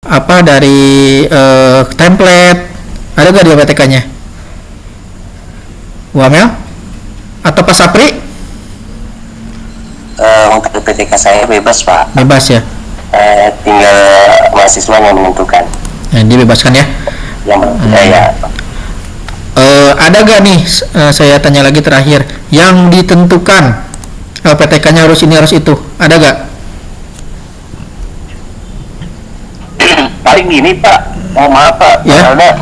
apa dari template, ada gak di APTK-nya? Bu Amel atau Pak Sapri? Untuk PTK saya bebas Pak. Bebas ya. Tinggal mahasiswa yang menentukan. Nah, dibebaskan ya. Yang ya. Ada gak nih, saya tanya lagi terakhir, yang ditentukan LPTK-nya harus ini harus itu, ada gak? Paling gini Pak, maaf Pak, Ya. karena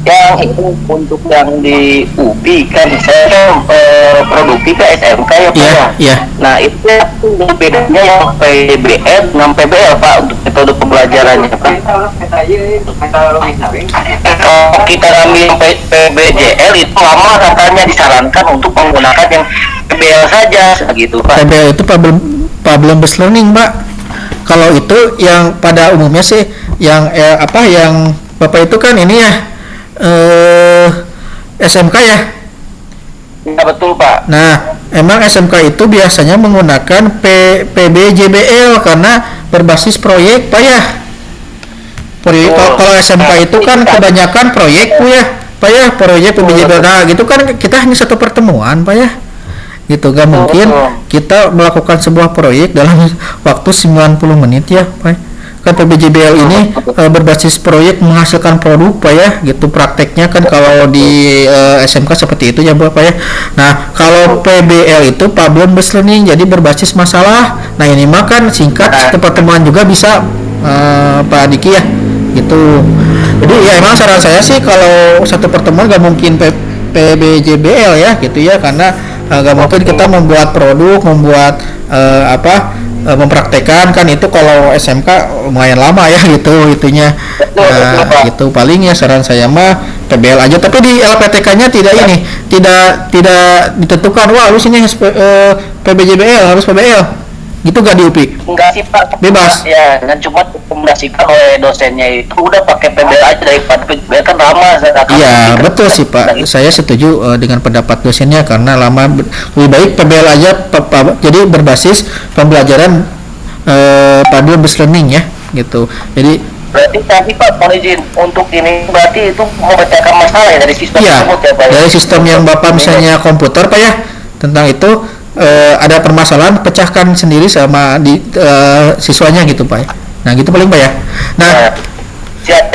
yang itu untuk yang di UPI kan saya produksi ke SMK ya Pak. Iya, iya. Nah itu bedanya yang PBL dengan PBL Pak untuk metode pembelajarannya Pak. Kalau kita ambil PBJL itu lama katanya disarankan untuk menggunakan yang PBL saja gitu Pak. PBL itu problem based learning, Pak. Kalau itu yang pada umumnya sih yang yang Bapak itu kan ini ya SMK ya. Ya betul Pak. Nah, emang SMK itu biasanya menggunakan PBJBL karena berbasis proyek, Pak ya. Proyek, kalau SMK itu kan kebanyakan proyek, Pak ya, proyek PBJBL. Nah, gitu kan kita hanya satu pertemuan, Pak ya. Gitu, gak mungkin kita melakukan sebuah proyek dalam waktu 90 menit ya, Pak. Kan PBJBL ini berbasis proyek menghasilkan produk, Pak ya, gitu prakteknya kan kalau di SMK seperti itu ya, Pak ya. Nah, kalau PBL itu problem based learning, jadi berbasis masalah. Nah, ini mah kan singkat, pertemuan juga bisa, Pak Diki ya, gitu. Jadi ya emang saran saya sih kalau satu pertemuan gak mungkin PBJBL ya, gitu ya, karena gak mungkin kita membuat produk, membuat mempraktekkan kan itu kalau SMK lumayan lama ya gitu itunya. Gitu palingnya saran saya mah PBL aja, tapi di LPTK-nya tidak ditentukan wah harus ini PBJBL harus PBL gitu gak di UPI? Enggak sih Pak, bebas ya, dan cuma rekomendasikan oleh dosennya itu udah pakai PBL aja daripada PBL kan lama. Iya betul sih Pak, saya setuju dengan pendapat dosennya karena lama, lebih baik PBL aja jadi berbasis pembelajaran problem based learning ya gitu. Jadi berarti tadi Pak mohon izin untuk ini berarti itu memecahkan masalah ya dari sistem tersebut ya Pak? Dari sistem yang Bapak misalnya komputer Pak ya, tentang itu ada permasalahan pecahkan sendiri sama di siswanya gitu Pak. Nah gitu paling Pak ya. Nah siap.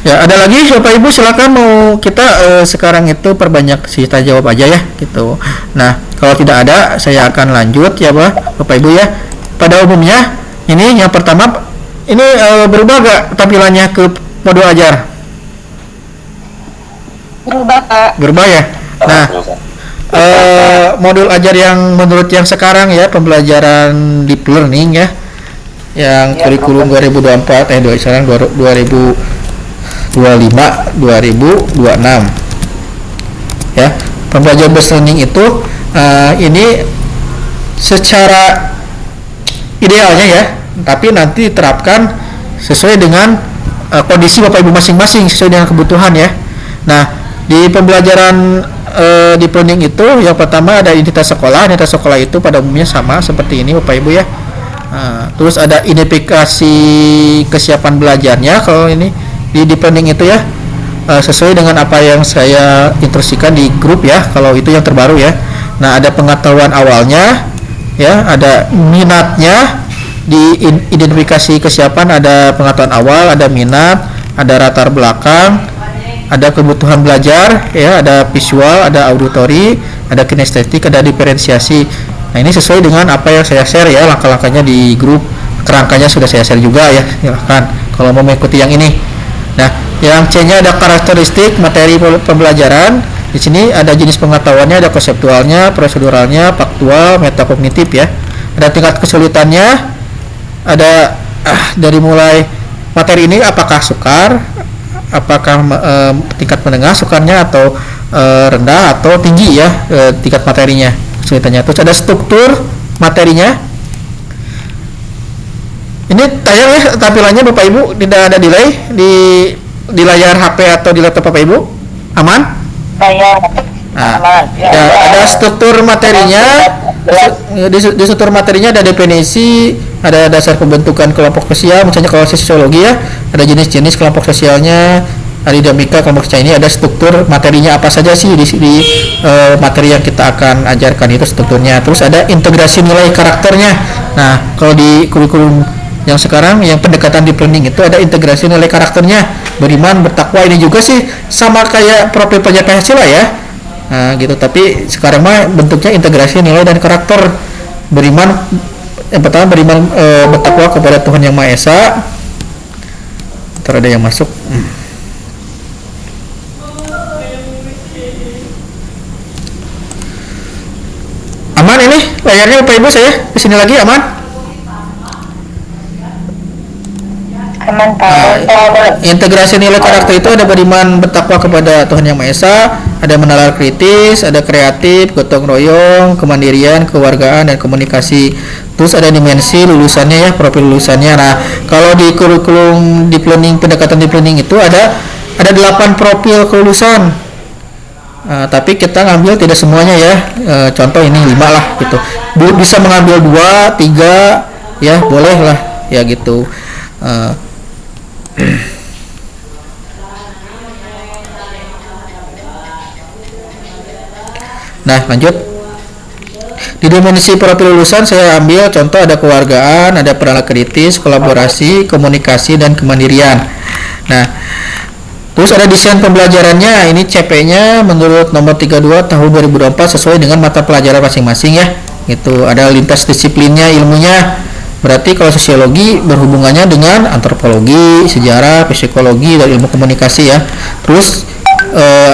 Ya ada lagi Bapak Ibu silakan mau kita sekarang itu perbanyak sita jawab aja ya gitu. Nah kalau tidak ada saya akan lanjut ya Bapak Ibu ya. Pada umumnya ini yang pertama ini berubah gak tampilannya ke modul ajar? Berubah Pak. Berubah ya. Nah modul ajar yang menurut yang sekarang ya pembelajaran deep learning ya yang kurikulum 2024 sekarang 2025 2026 ya pembelajaran based learning itu ini secara idealnya ya tapi nanti diterapkan sesuai dengan kondisi Bapak Ibu masing-masing sesuai dengan kebutuhan ya. Nah di pembelajaran deep learning itu yang pertama ada identitas sekolah itu pada umumnya sama seperti ini Bapak Ibu ya. Terus ada identifikasi kesiapan belajarnya kalau ini di deep learning itu ya sesuai dengan apa yang saya instruksikan di grup ya kalau itu yang terbaru ya. Nah ada pengetahuan awalnya ya, ada minatnya di identifikasi kesiapan, ada pengetahuan awal, ada minat, ada latar belakang, ada kebutuhan belajar ya, ada visual, ada auditory, ada kinestetik, ada diferensiasi. Nah ini sesuai dengan apa yang saya share ya, langkah-langkahnya di grup, kerangkanya sudah saya share juga ya, silahkan kalau mau mengikuti yang ini. Nah yang C-nya ada karakteristik materi pembelajaran. Di sini ada jenis pengetahuannya, ada konseptualnya, proseduralnya, faktual, metakognitif ya. Ada tingkat kesulitannya, ada dari mulai materi ini apakah sukar, apakah tingkat menengah sukarnya atau rendah atau tinggi ya tingkat materinya kesulitannya. Terus ada struktur materinya. Ini tayang ya tampilannya Bapak Ibu, tidak ada delay di layar HP atau di laptop Bapak Ibu, aman? Saya Nah, ada struktur materinya di struktur materinya ada definisi, ada dasar pembentukan kelompok sosial, misalnya kalau sosiologi ya, ada jenis-jenis kelompok sosialnya, ada dinamika kelompok sosial ini, ada struktur materinya apa saja sih di materi yang kita akan ajarkan itu strukturnya. Terus ada integrasi nilai karakternya. Nah, kalau di kurikulum yang sekarang yang pendekatan deep learning itu ada integrasi nilai karakternya, beriman, bertakwa, ini juga sih sama kayak profil pelajar Pancasila ya. Nah, gitu, tapi sekarang mah bentuknya integrasi nilai dan karakter. Beriman, yang pertama beriman, bertakwa kepada Tuhan Yang Maha Esa. Ntar ada yang masuk. Aman ini layarnya Bapak Ibu, saya di sini lagi aman? Aman Pak. Integrasi nilai karakter itu ada beriman, bertakwa kepada Tuhan Yang Maha Esa, ada menalar kritis, ada kreatif, gotong royong, kemandirian, kewargaan, dan komunikasi. Terus ada dimensi lulusannya ya, profil lulusannya. Nah, kalau di kurikulum deep learning, pendekatan deep learning itu ada 8 profil kelulusan. Tapi kita ngambil tidak semuanya ya. Contoh ini 5 lah gitu. Bisa mengambil 2, 3 ya, boleh lah ya gitu. Nah, lanjut. Di dimensi profil lulusan saya ambil contoh ada kewargaan, ada peran kritis, kolaborasi, komunikasi, dan kemandirian. Nah, terus ada desain pembelajarannya. Ini CP-nya menurut nomor 32 tahun 2024 sesuai dengan mata pelajaran masing-masing ya. Itu ada lintas disiplinnya, ilmunya. Berarti kalau sosiologi berhubungannya dengan antropologi, sejarah, psikologi, dan ilmu komunikasi ya. Terus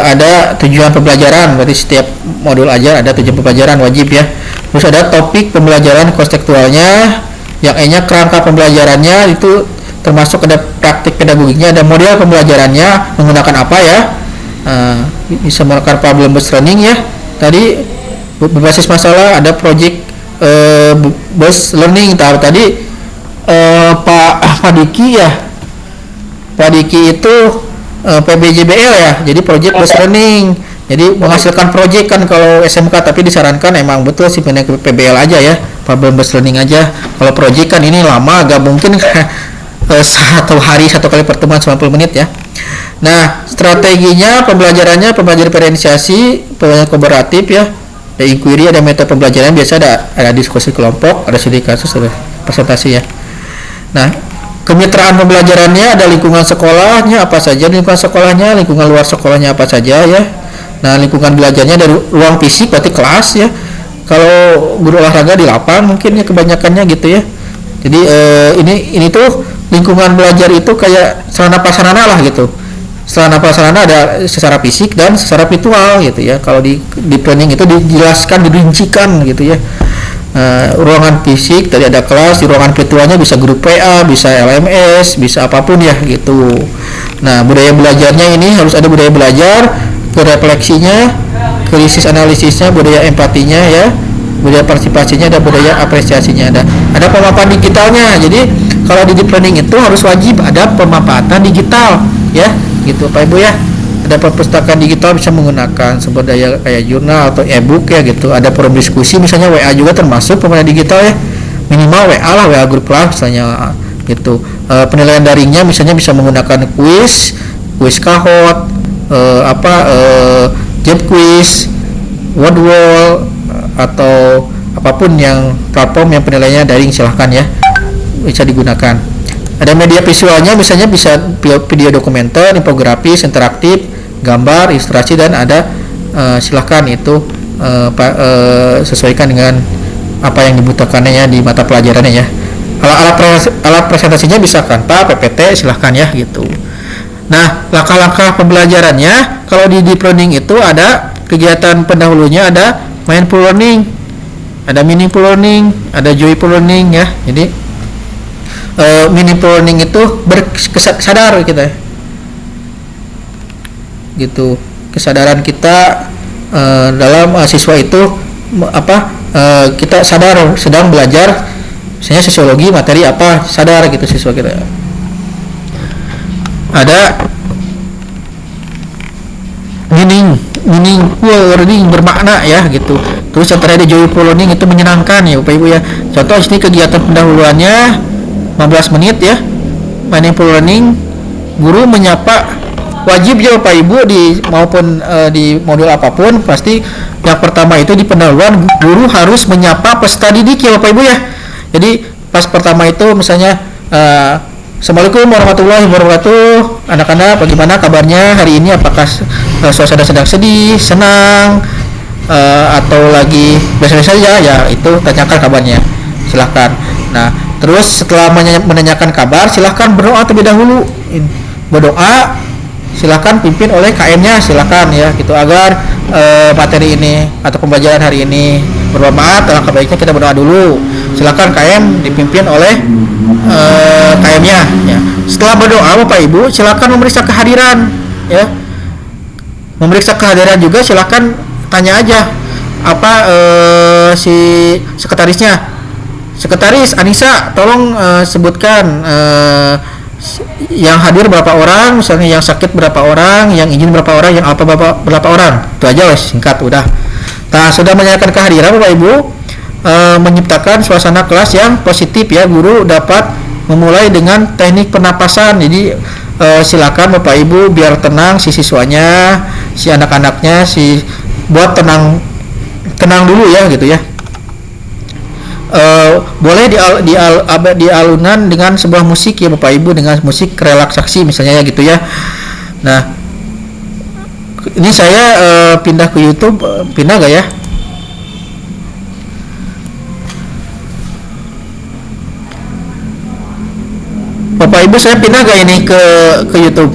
ada tujuan pembelajaran, berarti setiap modul ajar ada tujuan pembelajaran wajib ya. Terus ada topik pembelajaran konseptualnya, yang E-nya kerangka pembelajarannya, itu termasuk ada praktik pedagogiknya, ada model pembelajarannya menggunakan apa ya. Bisa menggunakan problem based learning ya. Tadi berbasis masalah, ada project based learning. Tadi Pak Diki ya, Pak Diki itu PBJBL ya, jadi project based learning, jadi menghasilkan project kan kalau SMK, tapi disarankan emang betul sih pindah ke PBL aja ya, problem based learning aja. Kalau project kan ini lama, gak mungkin satu hari satu kali pertemuan 90 menit ya. Nah, strateginya pembelajarannya pembelajaran diferensiasi, pembelajaran kooperatif ya, ada inquiry, ada metode pembelajaran, biasa ada diskusi kelompok, ada studi kasus, ada presentasi ya. Nah, kemitraan pembelajarannya ada lingkungan sekolahnya apa saja, lingkungan sekolahnya, lingkungan luar sekolahnya apa saja ya. Nah, lingkungan belajarnya dari ruang fisik berarti kelas ya. Kalau guru olahraga di lapang mungkin ya kebanyakannya gitu ya. Jadi ini tuh lingkungan belajar itu kayak sarana prasarana lah gitu. Sarana prasarana ada secara fisik dan secara virtual gitu ya. Kalau di planning itu dijelaskan, dirincikan gitu ya. Ruangan fisik tadi ada kelas, di ruangan virtualnya bisa grup PA, bisa LMS, bisa apapun ya gitu. Nah, budaya belajarnya ini harus ada budaya belajar, refleksinya, krisis analisisnya, budaya empatinya ya, budaya partisipasinya, ada budaya apresiasinya, ada pemaparan digitalnya. Jadi kalau di deep learning itu harus wajib ada pemaparan digital ya gitu Pak Ibu ya. Ada perpustakaan digital, bisa menggunakan sumber daya kayak jurnal atau e-book ya gitu. Ada forum diskusi, misalnya WA juga termasuk pemaparan digital ya, minimal WA lah, WA grup lah misalnya gitu. Penilaian daringnya misalnya bisa menggunakan kuis Kahoot, Job Quiz, Wordwall, atau apapun yang platform yang penilaiannya daring, silahkan ya, bisa digunakan. Ada media visualnya, misalnya bisa video dokumenter, infografis, interaktif, gambar, ilustrasi, dan ada silahkan itu sesuaikan dengan apa yang dibutuhkannya ya di mata pelajarannya ya. Alat presentasinya bisa Canva, PPT, silahkan ya gitu. Nah, langkah-langkah pembelajarannya kalau di deep learning itu ada kegiatan pendahulunya, ada mindful learning, ada meaningful learning, ada joyful learning ya. Jadi meaningful learning itu sadar kita gitu, kesadaran kita dalam siswa itu kita sadar sedang belajar misalnya sosiologi, materi apa, sadar gitu siswa kita. Ada meaningful learning, bermakna ya gitu. Terus yang terakhir joyful learning itu menyenangkan ya Bapak Ibu ya. Contoh ini kegiatan pendahuluannya 15 menit ya. Meaningful learning, guru menyapa, wajib ya Bapak Ibu maupun di modul apapun, pasti yang pertama itu di pendahuluan guru harus menyapa peserta didik ya Bapak Ibu ya. Jadi pas pertama itu misalnya Assalamualaikum warahmatullahi wabarakatuh, anak-anak bagaimana kabarnya hari ini, apakah suasana sedang sedih, senang, atau lagi biasa-biasa saja, ya itu tanyakan kabarnya, silahkan. Nah terus setelah menanyakan kabar, silahkan berdoa terlebih dahulu. Berdoa silahkan pimpin oleh KM-nya, silahkan ya gitu, agar materi ini atau pembelajaran hari ini bermanfaat. Alangkah baiknya kita berdoa dulu, silahkan KM dipimpin oleh KM-nya ya. Setelah berdoa Bapak Ibu silahkan memeriksa kehadiran ya. Memeriksa kehadiran juga silahkan tanya aja apa si sekretarisnya, Sekretaris Anissa tolong sebutkan yang hadir berapa orang, misalnya yang sakit berapa orang, yang izin berapa orang, yang apa berapa orang. Itu aja wes, singkat udah. Nah sudah menanyakan kehadiran Bapak Ibu, menciptakan suasana kelas yang positif ya. Guru dapat memulai dengan teknik pernapasan. Jadi silakan Bapak Ibu biar tenang si siswanya, si anak-anaknya, buat tenang dulu ya gitu ya. Boleh di alunan dengan sebuah musik ya Bapak Ibu, dengan musik relaksasi misalnya ya gitu ya. Nah ini saya pindah ke YouTube, pindah gak ya? Bapak Ibu saya pindah gak ini ke YouTube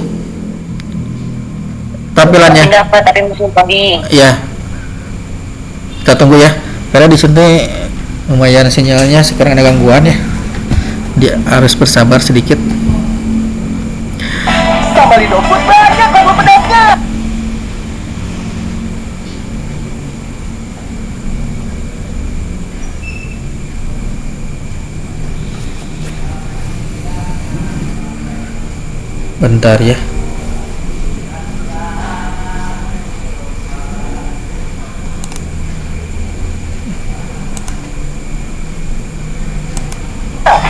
tampilannya? Pindah Pak, tapi musim pagi. Iya. Kita tunggu ya, karena di sini lumayan sinyalnya sekarang ada gangguan ya. Dia harus bersabar sedikit. Sambalindo pun banyak kalau pedasnya. Bentar ya.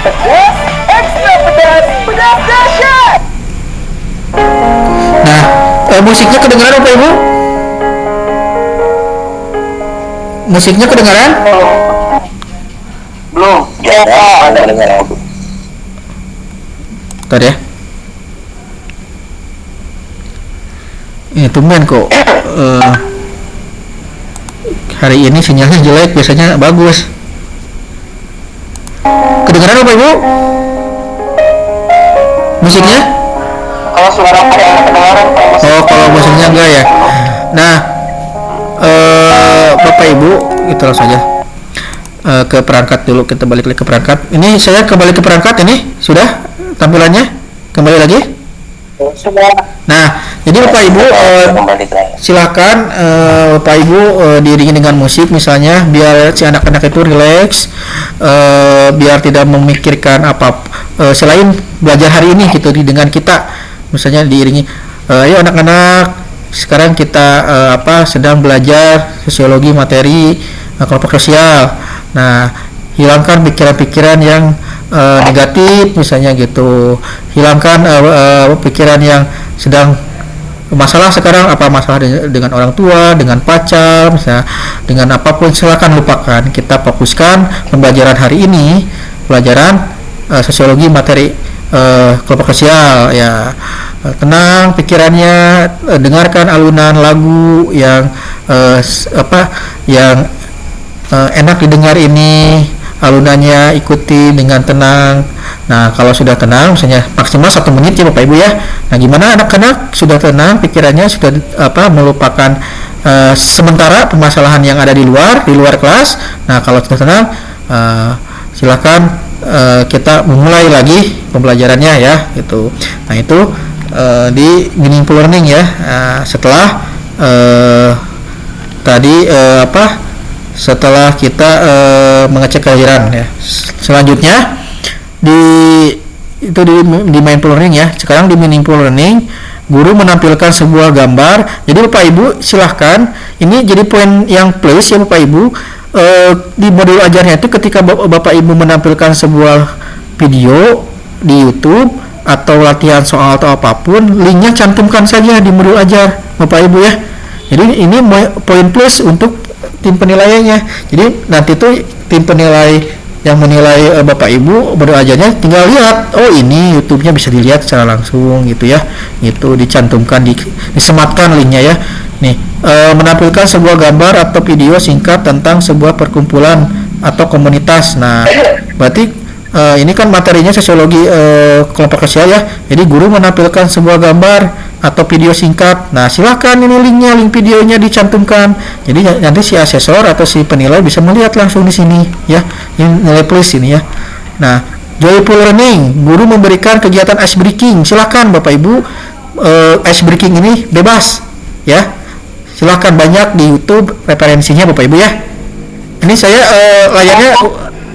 Pedas, ekstra pedas, pedas dahsyat. Nah, musiknya kedengaran Bapak Ibu? Musiknya kedengaran? Belum. Ya, ada dengar. Bentar ya. Ini tumben kok hari ini sinyalnya jelek, biasanya bagus. Kedengaran Bapak Ibu? Musiknya? Kalau suara ada yang kedengaran. Oh, kalau musiknya enggak ya. Nah, Bapak Ibu, itu langsung aja ke perangkat dulu, kita balik lagi ke perangkat. Ini saya kembali ke perangkat ini, sudah tampilannya? Kembali lagi? Sudah. Nah, jadi Bapak Ibu silakan Bapak Ibu diiringi dengan musik misalnya, biar si anak-anak itu rileks, biar tidak memikirkan apa selain belajar hari ini gitu dengan kita. Misalnya diiringi, ayo anak-anak sekarang kita sedang belajar sosiologi materi kelompok sosial. Nah, hilangkan pikiran-pikiran yang negatif misalnya gitu, hilangkan pikiran yang sedang masalah sekarang, apa masalah dengan orang tua, dengan pacar misalnya, dengan apapun silakan lupakan. Kita fokuskan pembelajaran hari ini, pelajaran sosiologi materi kelompok sosial ya. Tenang pikirannya, dengarkan alunan lagu yang yang enak didengar ini, alunannya ikuti dengan tenang. Nah, kalau sudah tenang, misalnya maksimal 1 menit ya Bapak Ibu ya. Nah, gimana anak-anak sudah tenang, pikirannya sudah melupakan sementara permasalahan yang ada di luar kelas. Nah, kalau sudah tenang, silakan kita memulai lagi pembelajarannya ya, gitu. Nah, itu di meaningful learning ya. Setelah tadi setelah kita mengecek kehadiran ya. Selanjutnya di mindful learning ya. Sekarang di meaningful learning guru menampilkan sebuah gambar. Jadi Bapak Ibu silahkan, ini jadi poin yang plus ya Bapak Ibu. Di modul ajarnya itu ketika Bapak Ibu menampilkan sebuah video di YouTube atau latihan soal atau apapun, linknya cantumkan saja di modul ajar Bapak Ibu ya. Jadi ini poin plus untuk tim penilaiannya. Jadi nanti tuh tim penilai yang menilai Bapak Ibu modul ajarnya tinggal lihat, oh ini YouTube-nya bisa dilihat secara langsung gitu ya. Itu dicantumkan disematkan linknya ya. Nih, menampilkan sebuah gambar atau video singkat tentang sebuah perkumpulan atau komunitas. Nah, berarti ini kan materinya sosiologi kelompok sosial ya. Jadi guru menampilkan sebuah gambar atau video singkat. Nah, silakan ini linknya, link videonya dicantumkan. Jadi nanti si asesor atau si penilai bisa melihat langsung di sini ya. Ini nilai plus ini ya. Nah, joyful learning, guru memberikan kegiatan ice breaking. Silakan Bapak Ibu, ice breaking ini bebas ya. Silakan, banyak di YouTube referensinya Bapak Ibu ya. Ini saya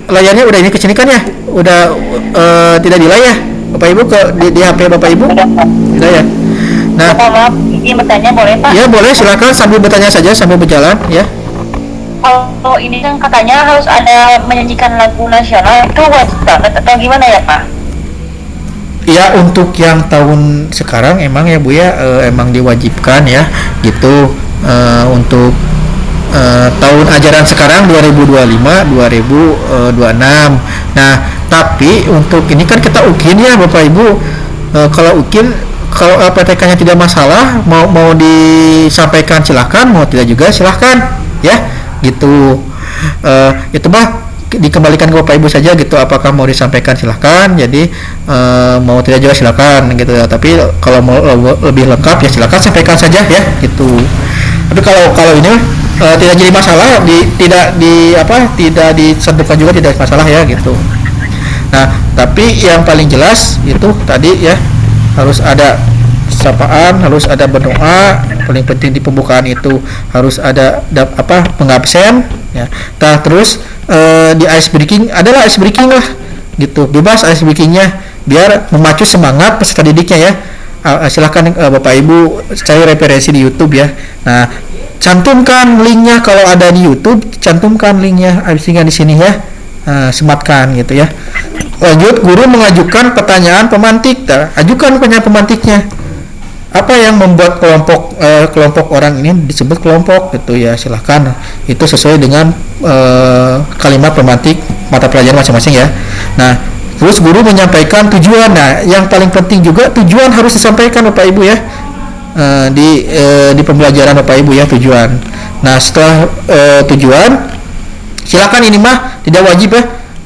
layarnya udah ini kesini kan ya, udah tidak delay ya Bapak Ibu di HP Bapak Ibu tidak ya. Nah, maaf, ini bertanya boleh Pak? ya boleh, silakan sambil bertanya saja sambil berjalan ya. Kalau ini kan katanya harus ada menyanyikan lagu nasional, itu wajib banget atau gimana ya Pak? Ya, untuk yang tahun sekarang emang ya Bu ya, emang diwajibkan ya gitu, untuk tahun ajaran sekarang 2025-2026. Nah, tapi untuk ini kan kita UKIN ya Bapak Ibu. Kalau UKIN, kalau LPTK-nya tidak masalah, mau disampaikan silahkan, mau tidak juga silahkan ya gitu. Itu mah dikembalikan ke Bapak Ibu saja gitu, apakah mau disampaikan silahkan, jadi mau tidak juga silahkan gitu ya. Tapi kalau mau lebih lengkap ya silahkan sampaikan saja ya gitu. Tapi kalau ini tidak jadi masalah, tidak disentuhkan juga tidak masalah ya gitu. Nah, tapi yang paling jelas itu tadi ya, harus ada sapaan, harus ada berdoa, paling penting di pembukaan itu harus ada pengabsen ya. Nah, terus di ice breaking adalah ice breaking lah gitu, bebas ice breakingnya biar memacu semangat peserta didiknya ya. Silahkan Bapak Ibu cari referensi di YouTube ya. Nah, cantumkan linknya kalau ada di YouTube, cantumkan linknya di sini ya. Sematkan gitu ya. Lanjut, guru mengajukan pertanyaan pemantik. Ajukan pertanyaan pemantiknya. Apa yang membuat kelompok orang ini disebut kelompok gitu ya, silahkan. Itu sesuai dengan kalimat pemantik mata pelajaran masing-masing ya. Nah, terus guru menyampaikan tujuan. Nah, yang paling penting juga tujuan harus disampaikan Bapak Ibu ya. Di pembelajaran Bapak Ibu ya, tujuan. Nah, setelah tujuan, silakan, ini mah tidak wajib ya.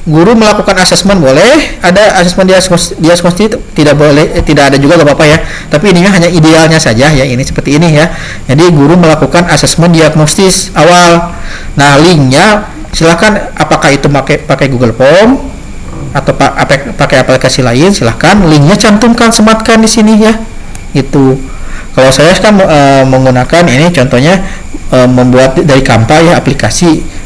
Guru melakukan asesmen boleh, ada asesmen diagnostik tidak boleh, tidak ada juga gak apa-apa ya. Tapi ini hanya idealnya saja ya, ini seperti ini ya. Jadi guru melakukan asesmen diagnostis awal. Nah, linknya silakan, apakah itu pakai Google Form atau pakai aplikasi lain, silahkan linknya cantumkan, sematkan di sini ya. Itu. Kalau saya kan menggunakan ini contohnya membuat dari Canva ya, aplikasi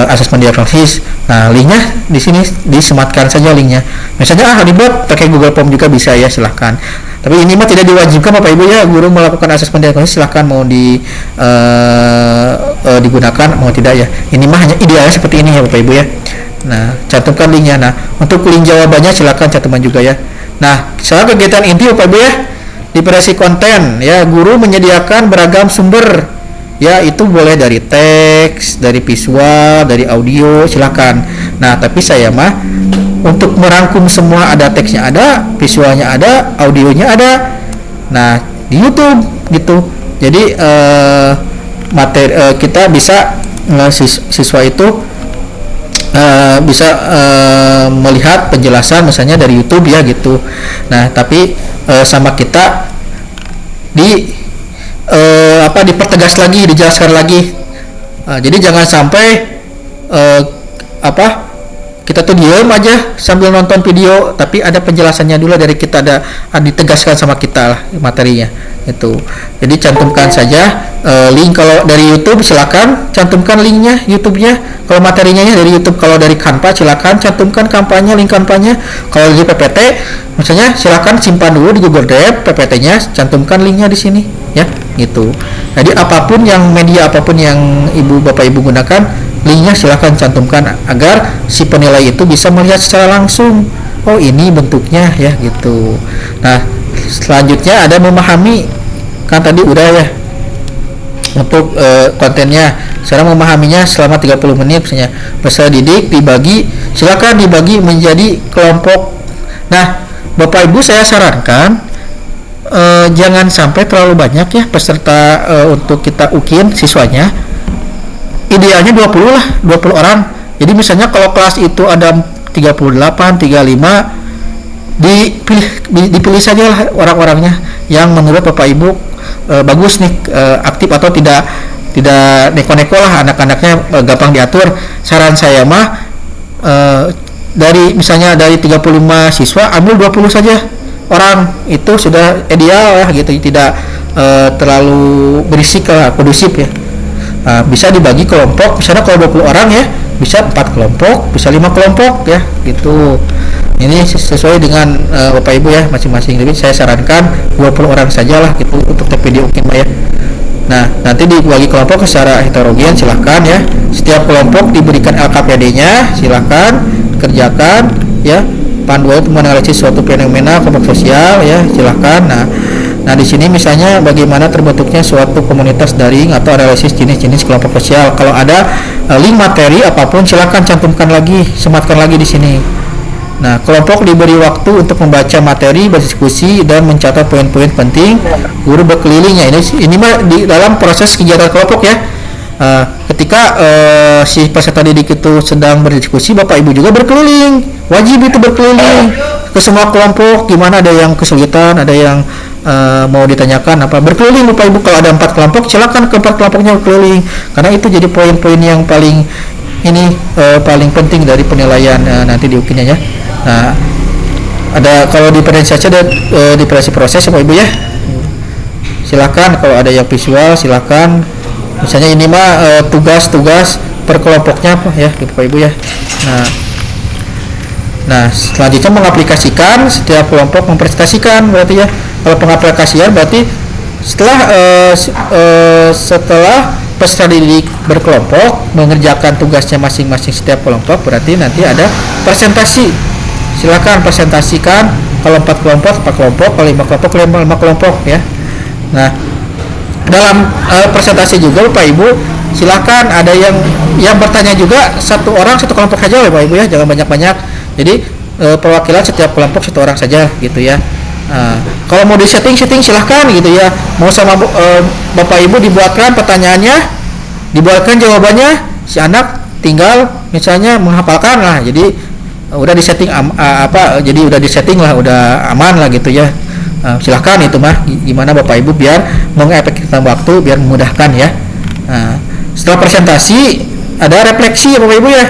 asesmen diagnosis. Nah, linknya di sini disematkan saja linknya. Misalnya dibuat pakai Google Form juga bisa ya, silahkan. Tapi ini mah tidak diwajibkan Bapak Ibu ya, guru melakukan asesmen diagnosis, silahkan mau digunakan mau tidak ya. Ini mah hanya idealnya seperti ini ya Bapak Ibu ya. Nah, cantumkan linknya. Nah, untuk link jawabannya silahkan cantumkan juga ya. Nah, soal kegiatan inti Bapak Ibu ya, liberasi konten ya, guru menyediakan beragam sumber ya, itu boleh dari teks, dari visual, dari audio, silakan. Nah, tapi saya mah untuk merangkum semua, ada teksnya, ada visualnya, ada audionya, ada. Nah, di YouTube gitu. Jadi kita bisa siswa itu bisa melihat penjelasan misalnya dari YouTube ya gitu. Nah, tapi sama kita dipertegas lagi, dijelaskan lagi. Jadi jangan sampai kita tuh diem aja sambil nonton video, tapi ada penjelasannya dulu dari kita, ada ditegaskan sama kita lah materinya itu. Jadi cantumkan saja link. Kalau dari YouTube silakan cantumkan linknya YouTube-nya. Kalau materinya dari YouTube, kalau dari Canva silakan cantumkan kampanye, link kampanye. Kalau di PPT misalnya silakan simpan dulu di Google Drive PPT-nya, cantumkan linknya di sini ya gitu. Jadi apapun yang media apapun yang Bapak Ibu gunakan, linknya silahkan cantumkan agar si penilai itu bisa melihat secara langsung, oh ini bentuknya ya gitu. Nah selanjutnya ada memahami, kan tadi udah ya untuk kontennya. Sekarang memahaminya selama 30 menit misalnya. Peserta didik dibagi, silakan dibagi menjadi kelompok. Nah Bapak Ibu saya sarankan jangan sampai terlalu banyak ya peserta untuk kita ukin siswanya. Idealnya 20 lah, 20 orang. Jadi misalnya kalau kelas itu ada 38, 35, dipilih saja lah orang-orangnya yang menurut Bapak Ibu bagus nih, aktif atau tidak neko-neko lah anak-anaknya, gampang diatur. Saran saya mah dari misalnya dari 35 siswa ambil 20 saja orang, itu sudah ideal lah gitu, tidak terlalu berisik lah, kondusif ya. Bisa dibagi kelompok, misalnya kalau 20 orang ya bisa 4 kelompok, bisa 5 kelompok ya gitu. Ini sesuai dengan Bapak Ibu ya masing-masing. Jadi saya sarankan 20 orang sajalah gitu untuk video ukin ya. Nah nanti dibagi kelompok secara heterogen silahkan ya. Setiap kelompok diberikan LKPD-nya, silahkan kerjakan ya. Panduan untuk menganalisis suatu fenomena kelompok sosial ya, silahkan. Nah di sini misalnya bagaimana terbentuknya suatu komunitas daring atau analisis jenis-jenis kelompok sosial. Kalau ada link materi apapun silahkan cantumkan lagi, sematkan lagi di sini. Nah kelompok diberi waktu untuk membaca materi, berdiskusi dan mencatat poin-poin penting. Guru berkeliling ya, ini mah di dalam proses kegiatan kelompok ya. Ketika si peserta didik itu sedang berdiskusi, Bapak Ibu juga berkeliling, wajib itu berkeliling ke semua kelompok. Gimana, ada yang kesulitan, ada yang mau ditanyakan apa, berkeliling Bapak Ibu. Kalau ada 4 kelompok silakan ke 4 kelompoknya berkeliling, karena itu jadi poin-poin yang paling paling penting dari penilaian nanti di ukinnya ya. Nah ada kalau diferensiasi ada diferensiasi proses Bapak Ibu ya, silakan kalau ada yang visual silakan. Misalnya ini mah tugas-tugas per kelompoknya ya Bapak Ibu ya. Nah selanjutnya mengaplikasikan, setiap kelompok mempresentasikan berarti ya. Kalau pengaplikasian berarti setelah peserta didik berkelompok mengerjakan tugasnya masing-masing setiap kelompok, berarti nanti ada presentasi. Silakan presentasikan, kalau 4 kelompok 4 kelompok, kalau 5 kelompok 5 kelompok ya. Nah dalam presentasi juga Bapak Ibu silakan ada yang bertanya juga, 1 orang 1 kelompok saja Bapak Ibu ya, jangan banyak-banyak. Jadi perwakilan setiap kelompok 1 orang saja gitu ya. Kalau mau di setting silahkan gitu ya. Mau sama Bapak Ibu dibuatkan pertanyaannya, dibuatkan jawabannya, si anak tinggal misalnya menghafalkan lah. Jadi udah di setting jadi udah di setting lah, udah aman lah gitu ya. Silahkan itu mah gimana Bapak Ibu biar mengefektifkan waktu, biar memudahkan ya. Setelah presentasi ada refleksi Bapak Ibu ya.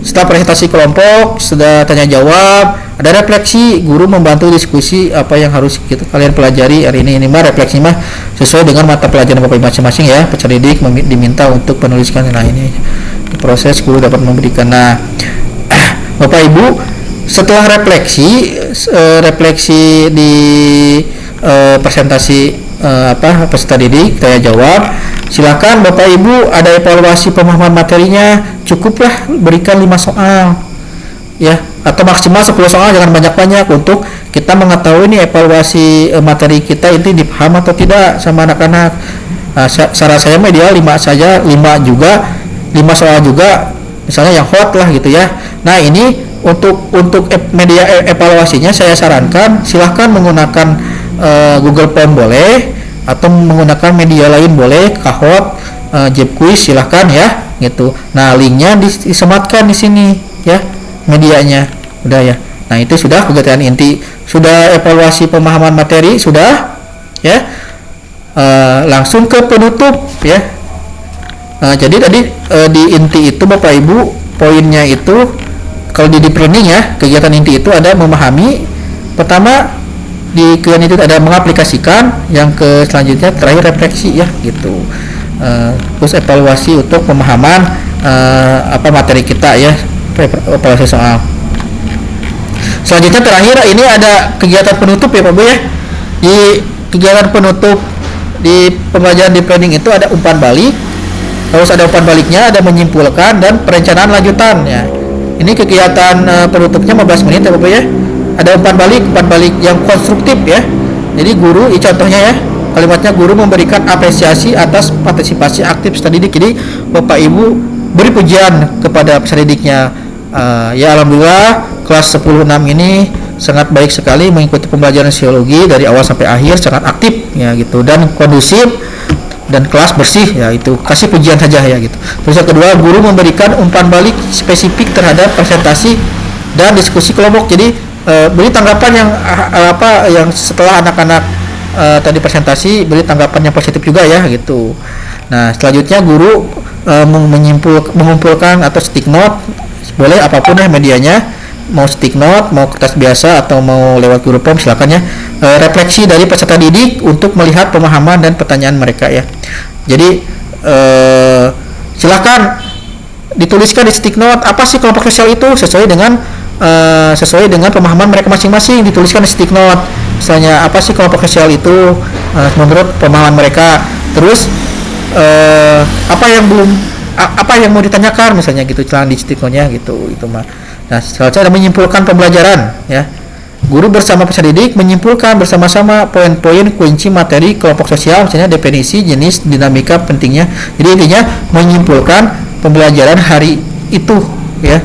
Setelah presentasi kelompok, sudah tanya jawab, ada refleksi, guru membantu diskusi apa yang harus kalian pelajari hari ini. Ini mah refleksi mah sesuai dengan mata pelajaran Bapak Ibu masing-masing ya. Peserta didik diminta untuk menuliskan. Nah ini proses guru dapat memberikan. Nah Bapak Ibu setelah refleksi di presentasi peserta didik tanya jawab, silakan Bapak Ibu ada evaluasi pemahaman materinya. Cukuplah berikan 5 soal ya, atau maksimal 10 soal, jangan banyak-banyak, untuk kita mengetahui nih evaluasi materi kita ini dipaham atau tidak sama anak-anak. Saran saya ideal 5 saja, 5 soal juga misalnya yang hot lah gitu ya. Nah ini untuk media evaluasinya saya sarankan silahkan menggunakan Google Form boleh, atau menggunakan media lain boleh, Kahoot, Jobquiz silahkan ya gitu. Nah linknya disematkan di sini ya, medianya udah ya. Nah itu sudah kegiatan inti, sudah evaluasi pemahaman materi sudah ya. Langsung ke penutup ya. Jadi tadi di inti itu Bapak Ibu poinnya itu kalau di deep learning ya, kegiatan inti itu ada memahami, pertama di kegiatan itu ada mengaplikasikan, yang ke selanjutnya terakhir refleksi ya gitu. Terus evaluasi untuk pemahaman materi kita ya, evaluasi soal. Selanjutnya terakhir ini ada kegiatan penutup ya Pak Bu ya. Di kegiatan penutup di pembelajaran deep learning itu ada umpan balik, terus ada umpan baliknya, ada menyimpulkan, dan perencanaan lanjutan ya. Ini kegiatan penutupnya 15 menit ya Bapak ya. Ada umpan balik yang konstruktif ya. Jadi guru, contohnya ya, kalimatnya guru memberikan apresiasi atas partisipasi aktif peserta didik. Jadi Bapak Ibu beri pujian kepada peserta didiknya. Ya alhamdulillah kelas 10-6 ini sangat baik sekali mengikuti pembelajaran psikologi dari awal sampai akhir, sangat aktif ya gitu, dan kondusif, dan kelas bersih ya, itu kasih pujian saja ya gitu. Terus yang kedua, guru memberikan umpan balik spesifik terhadap presentasi dan diskusi kelompok. Jadi beri tanggapan yang setelah anak-anak tadi presentasi, beri tanggapan yang positif juga ya gitu. Nah selanjutnya guru mengumpulkan atau stick note, boleh apapun ya medianya, mau stick note, mau kertas biasa, atau mau lewat Google Form, silakan ya. Refleksi dari peserta didik untuk melihat pemahaman dan pertanyaan mereka ya. Jadi silakan dituliskan di stick note apa sih kelompok sosial itu sesuai dengan pemahaman mereka masing-masing, dituliskan di stick note. Misalnya apa sih kelompok sosial itu menurut pemahaman mereka. Terus apa yang mau ditanyakan misalnya gitu, jangan di stick note-nya gitu, itu mah. Nah, selanjutnya ada menyimpulkan pembelajaran ya. Guru bersama peserta didik menyimpulkan bersama-sama poin-poin kunci materi kelompok sosial, misalnya definisi, jenis, dinamika pentingnya. Jadi intinya menyimpulkan pembelajaran hari itu ya.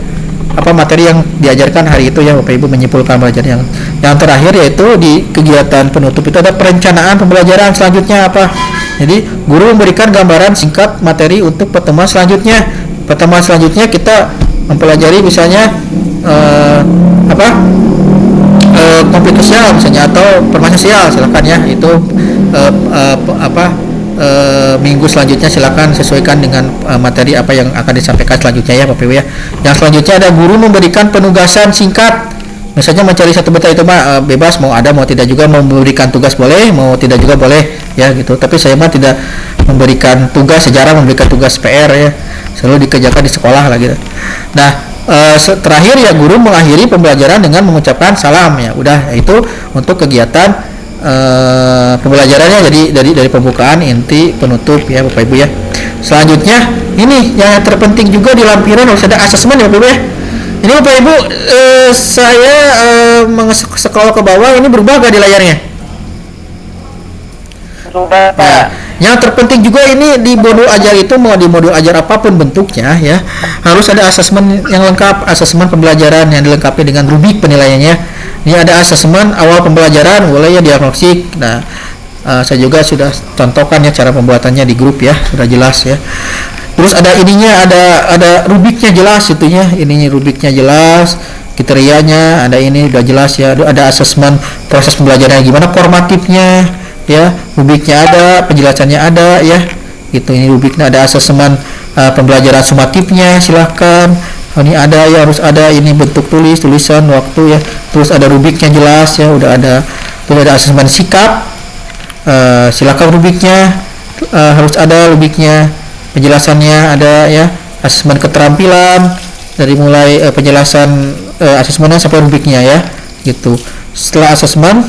Apa materi yang diajarkan hari itu ya Bapak Ibu, menyimpulkan pembelajaran. Yang terakhir yaitu di kegiatan penutup itu ada perencanaan pembelajaran selanjutnya apa. Jadi guru memberikan gambaran singkat materi untuk pertemuan selanjutnya. Pertemuan selanjutnya kita mempelajari misalnya konflik sosial misalnya, atau permasalahan sosial, silakan ya. Itu minggu selanjutnya silakan sesuaikan dengan materi apa yang akan disampaikan selanjutnya ya Bapak Ibu ya. Yang selanjutnya ada guru memberikan penugasan singkat, misalnya mencari satu beta, itu mah bebas, mau ada mau tidak juga, mau memberikan tugas boleh, mau tidak juga boleh ya gitu. Tapi saya mah tidak memberikan tugas sejarah, memberikan tugas PR ya, selalu dikerjakan di sekolah lah gitu. Nah terakhir ya guru mengakhiri pembelajaran dengan mengucapkan salam ya. Udah, itu untuk kegiatan pembelajarannya. Jadi dari pembukaan, inti, penutup ya Bapak Ibu ya. Selanjutnya ini yang terpenting juga di lampiran harus ada asesmen ya Bapak Ibu ya. Ini Bapak Ibu saya scroll ke bawah, ini berubah gak di layarnya? Berubah. Nah, yang terpenting juga ini di modul ajar itu, mau di modul ajar apapun bentuknya ya, harus ada asesmen yang lengkap, asesmen pembelajaran yang dilengkapi dengan rubrik penilaiannya. Ini ada asesmen awal pembelajaran, boleh ya diagnostik. Nah, saya juga sudah contohkan ya cara pembuatannya di grup ya, sudah jelas ya. Terus ada ininya, ada rubriknya jelas itunya, ininya rubriknya jelas, kriterianya ada, ini udah jelas ya. Ada asesmen proses pembelajarannya gimana, formatifnya ya, rubriknya ada, penjelasannya ada ya. Gitu, ini rubriknya ada, asesmen pembelajaran sumatifnya silahkan. Ini ada ya, harus ada ini bentuk tulisan, waktu ya. Terus ada rubriknya jelas ya, udah ada. Terus ada asesmen sikap, silakan rubriknya harus ada rubriknya, penjelasannya ada ya. Asesmen keterampilan dari mulai penjelasan asesmennya sampai rubriknya ya gitu. Setelah asesmen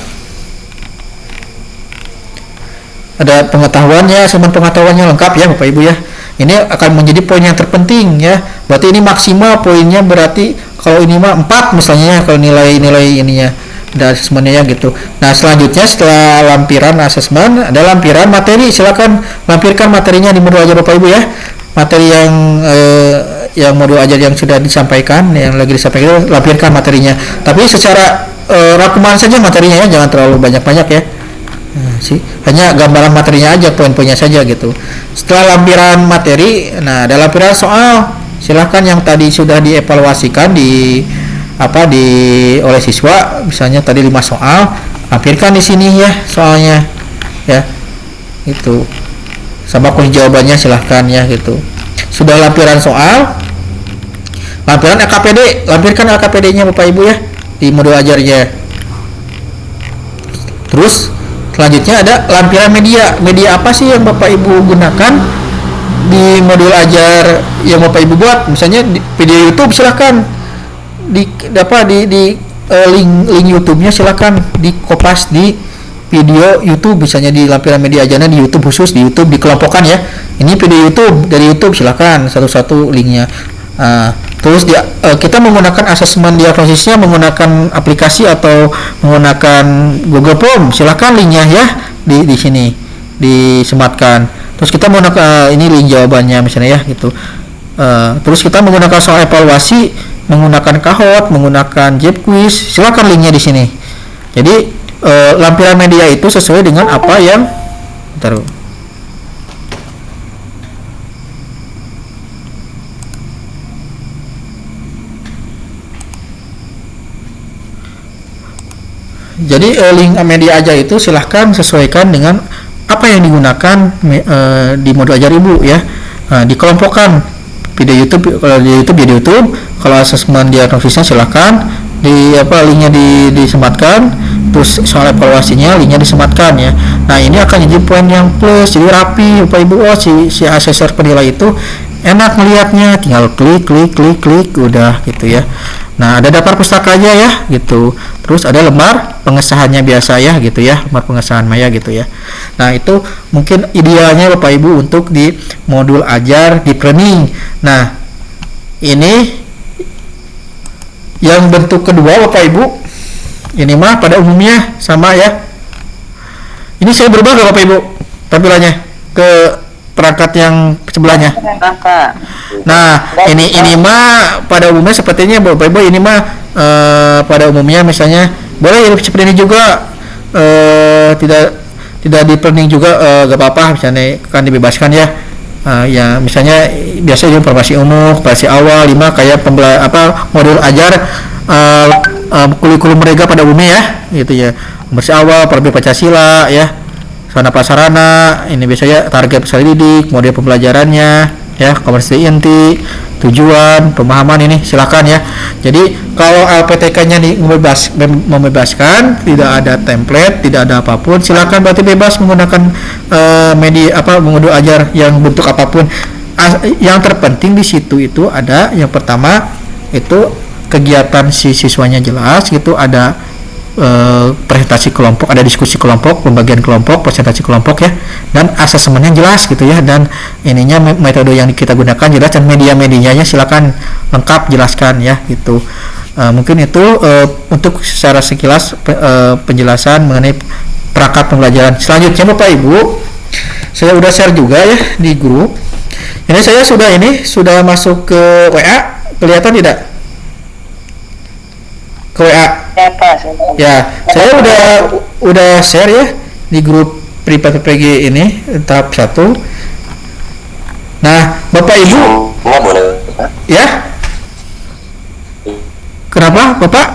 ada pengetahuannya, asesmen pengetahuannya lengkap ya Bapak Ibu ya. Ini akan menjadi poin yang terpenting ya. Berarti ini maksimal poinnya, berarti kalau ini mah 4 misalnya, kalau nilai ininya ada asesmennya ya gitu. Nah selanjutnya setelah lampiran asesmen ada lampiran materi, silakan lampirkan materinya di modul ajar Bapak Ibu ya. Materi yang modul ajar yang sudah disampaikan, yang lagi disampaikan, lampirkan materinya. Tapi secara rangkuman saja materinya ya, jangan terlalu banyak-banyak ya. Nah, hanya gambaran materinya aja, poin-poinnya saja gitu. Setelah lampiran materi, nah ada lampiran soal. Silahkan yang tadi sudah dievaluasikan oleh siswa, misalnya tadi 5 soal, lampirkan di sini ya soalnya ya. Itu sama kunci jawabannya silahkan ya gitu. Sudah lampiran soal, lampiran LKPD, lampirkan LKPD-nya Bapak Ibu ya di modul ajarnya. Terus selanjutnya ada lampiran media. Media apa sih yang Bapak Ibu gunakan di modul ajar yang Bapak Ibu buat? Misalnya video YouTube, silahkan di link YouTube-nya silahkan dikopas di video YouTube, misalnya di lampiran media ajarnya di YouTube, khusus di YouTube dikelompokkan ya. Ini video YouTube, dari YouTube silahkan satu-satu linknya. Terus kita menggunakan asesmen diagnosisnya menggunakan aplikasi atau menggunakan Google Form, silahkan linknya ya di sini disematkan. Terus kita menggunakan ini link jawabannya misalnya ya gitu. Terus kita menggunakan soal evaluasi menggunakan Kahoot, menggunakan Jeb Quiz, silahkan linknya di sini. Jadi lampiran media itu sesuai dengan apa yang Jadi link media aja itu silahkan sesuaikan dengan apa yang digunakan di modul ajar Ibu ya. Dikelompokkan video YouTube, kalau di YouTube, kalau asesmen diagnosisnya silahkan linknya disematkan, terus soal evaluasinya linknya disematkan ya. Nah ini akan jadi poin yang plus, jadi rapi Bapak Ibu. Si asesor penilai itu enak melihatnya, tinggal klik udah gitu ya. Nah ada daftar pustakanya ya gitu, terus ada lembar pengesahannya biasa ya gitu ya, lembar pengesahan Maya gitu ya. Nah itu mungkin idealnya Bapak Ibu untuk di modul ajar di planning. Nah ini yang bentuk kedua Bapak Ibu, ini mah pada umumnya sama ya. Ini saya berubah nggak Bapak Ibu tampilannya ke perangkat yang sebelahnya? Nah ini mah pada umumnya sepertinya Bapak Ibu, ini mah pada umumnya misalnya boleh seperti ini juga, tidak di planning juga gak apa-apa, misalnya kan dibebaskan ya. Ya misalnya biasanya informasi umum, informasi awal 5 kayak modul ajar kurikulum mereka pada umumnya ya gitu ya. Informasi awal, Perbe Pancasila ya, sarana prasarana, ini biasanya target peserta didik, model pembelajarannya ya, kompetensi inti, tujuan, pemahaman, ini silakan ya. Jadi kalau LPTK-nya membebaskan, tidak ada template, tidak ada apapun, silakan berarti bebas menggunakan media modul ajar yang bentuk apapun. Yang terpenting di situ itu ada yang pertama itu kegiatan si siswanya jelas gitu, ada presentasi kelompok, ada diskusi kelompok, pembagian kelompok, presentasi kelompok ya, dan asesmennya jelas gitu ya, dan ininya metode yang kita gunakan jelas, dan media-medianya silakan lengkap jelaskan ya gitu. Mungkin itu untuk secara sekilas penjelasan mengenai perangkat pembelajaran. Selanjutnya Bapak Ibu, saya udah share juga ya di grup. Ini saya sudah masuk ke WA, kelihatan tidak? Ke WA. Ya, saya udah share ya di grup private PPG ini tahap 1. Nah, Bapak Ibu, ya? Kenapa, Bapak?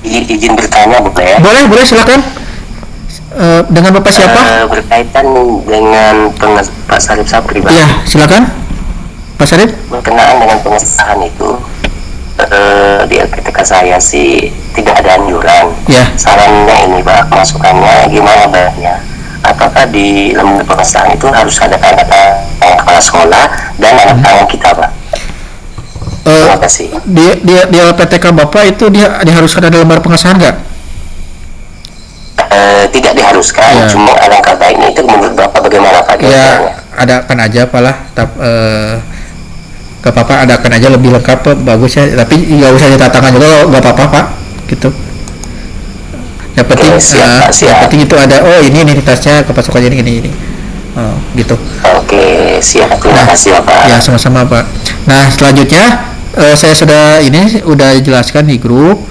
Izin bertanya boleh ya? Boleh silakan. Dengan Bapak siapa? Berkaitan dengan Pak Sarip Sapri, Pak. Ya, silakan. Pak Sarip. Berkenaan dengan pengesahan itu, di LPTK saya sih tidak ada anjuran. Ya. Sarannya ini Pak, masukannya gimana baiknya? Apakah di lembar pengesahan itu harus ada tanda tangan kepala sekolah dan tanda tangan kita, Pak? Terima kasih. Di LPTK Bapak itu dia diharuskan ada lembar pengesahan nggak? Tidak diharuskan, cuma alangkah baiknya itu menurut Bapak bagaimana Pak? Ya, adakan aja apalah, gak apa-apa, adakan aja lebih lengkap, bagus ya, tapi nggak usah ditata tangan juga, nggak apa-apa Pak gitu. Yang penting yang penting itu ada, ini identitasnya kepasukannya ini gitu. Oke, siap. Terima kasih Pak. Ya, sama-sama Pak. Nah selanjutnya saya sudah jelaskan di grup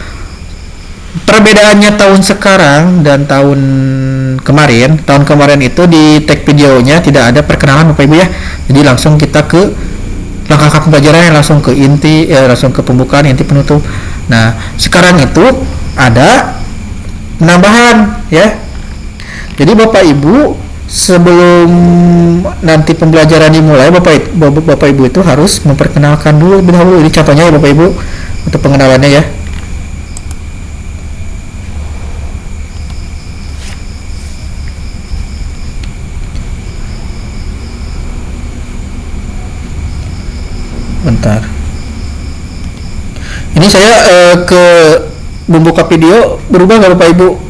perbedaannya tahun sekarang dan tahun kemarin itu di tag videonya tidak ada perkenalan Bapak Ibu ya, jadi langsung kita ke langkah pembelajaran, langsung ke inti, langsung ke pembukaan, inti, penutup. Nah sekarang itu ada penambahan ya, jadi Bapak Ibu sebelum nanti pembelajaran dimulai, Bapak Ibu itu harus memperkenalkan dulu lebih dahulu. Ini contohnya ya Bapak Ibu untuk pengenalannya ya. Bentar. Ini saya ke membuka video, berubah nggak Bapak Ibu?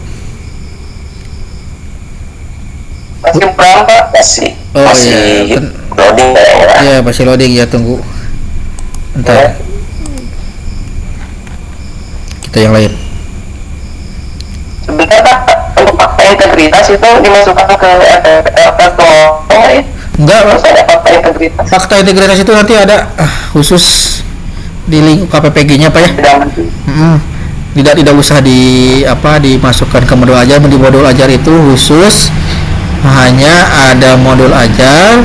Masih kurang Pak, masih Oh iya, loading ya. ya masih loading ya, tunggu. Bentar. Ya. Kita yang lain. Sebentar Pak, untuk fakta integritas itu dimasukkan ke LPTK ya? Enggak, Terus ada fakta integritas. fakta integritas itu nanti ada khusus di link KPPG-nya Pak ya. Tidak usah dimasukkan ke modul ajar. Di modul ajar itu khusus hanya ada modul ajar,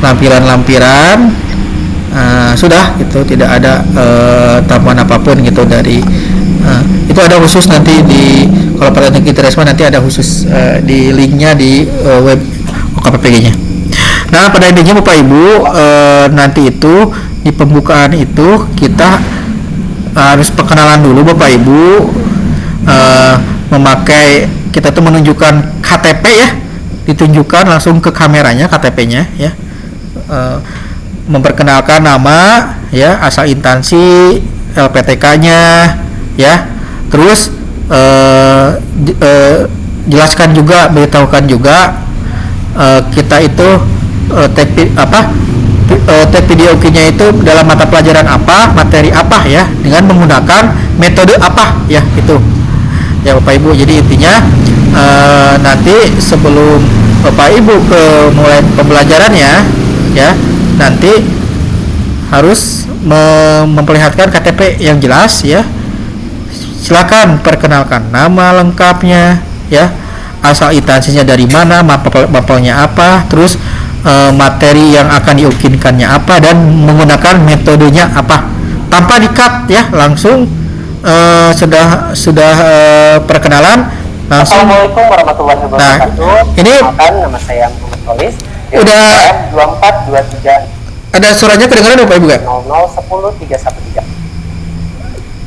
lampiran-lampiran, sudah gitu, tidak ada tambahan apapun gitu dari itu ada khusus nanti di kalau praktek interest nanti ada khusus di linknya di web KPPG-nya. Nah pada intinya Bapak Ibu nanti itu di pembukaan itu kita harus perkenalan dulu Bapak Ibu, memakai kita tuh menunjukkan KTP ya, ditunjukkan langsung ke kameranya KTP-nya ya, memperkenalkan nama ya, asal instansi, LPTK-nya ya, terus jelaskan juga, beritahukan juga kita itu take video nya itu dalam mata pelajaran apa, materi apa ya, dengan menggunakan metode apa ya, itu ya Bapak Ibu. Jadi intinya nanti sebelum Bapak Ibu ke mulai pembelajarannya ya, nanti harus memperlihatkan KTP yang jelas ya. Silakan perkenalkan nama lengkapnya ya, asal instansinya dari mana, mapelnya apa, terus materi yang akan diukinkannya apa, dan menggunakan metodenya apa, tanpa di-cut ya, langsung sudah perkenalan langsung. Assalamualaikum warahmatullahi wabarakatuh. Nah, ini nama saya Muhammad Kolis. Udah 2423 ada suaranya kedengaran Bapak Ibu kan? 0010313.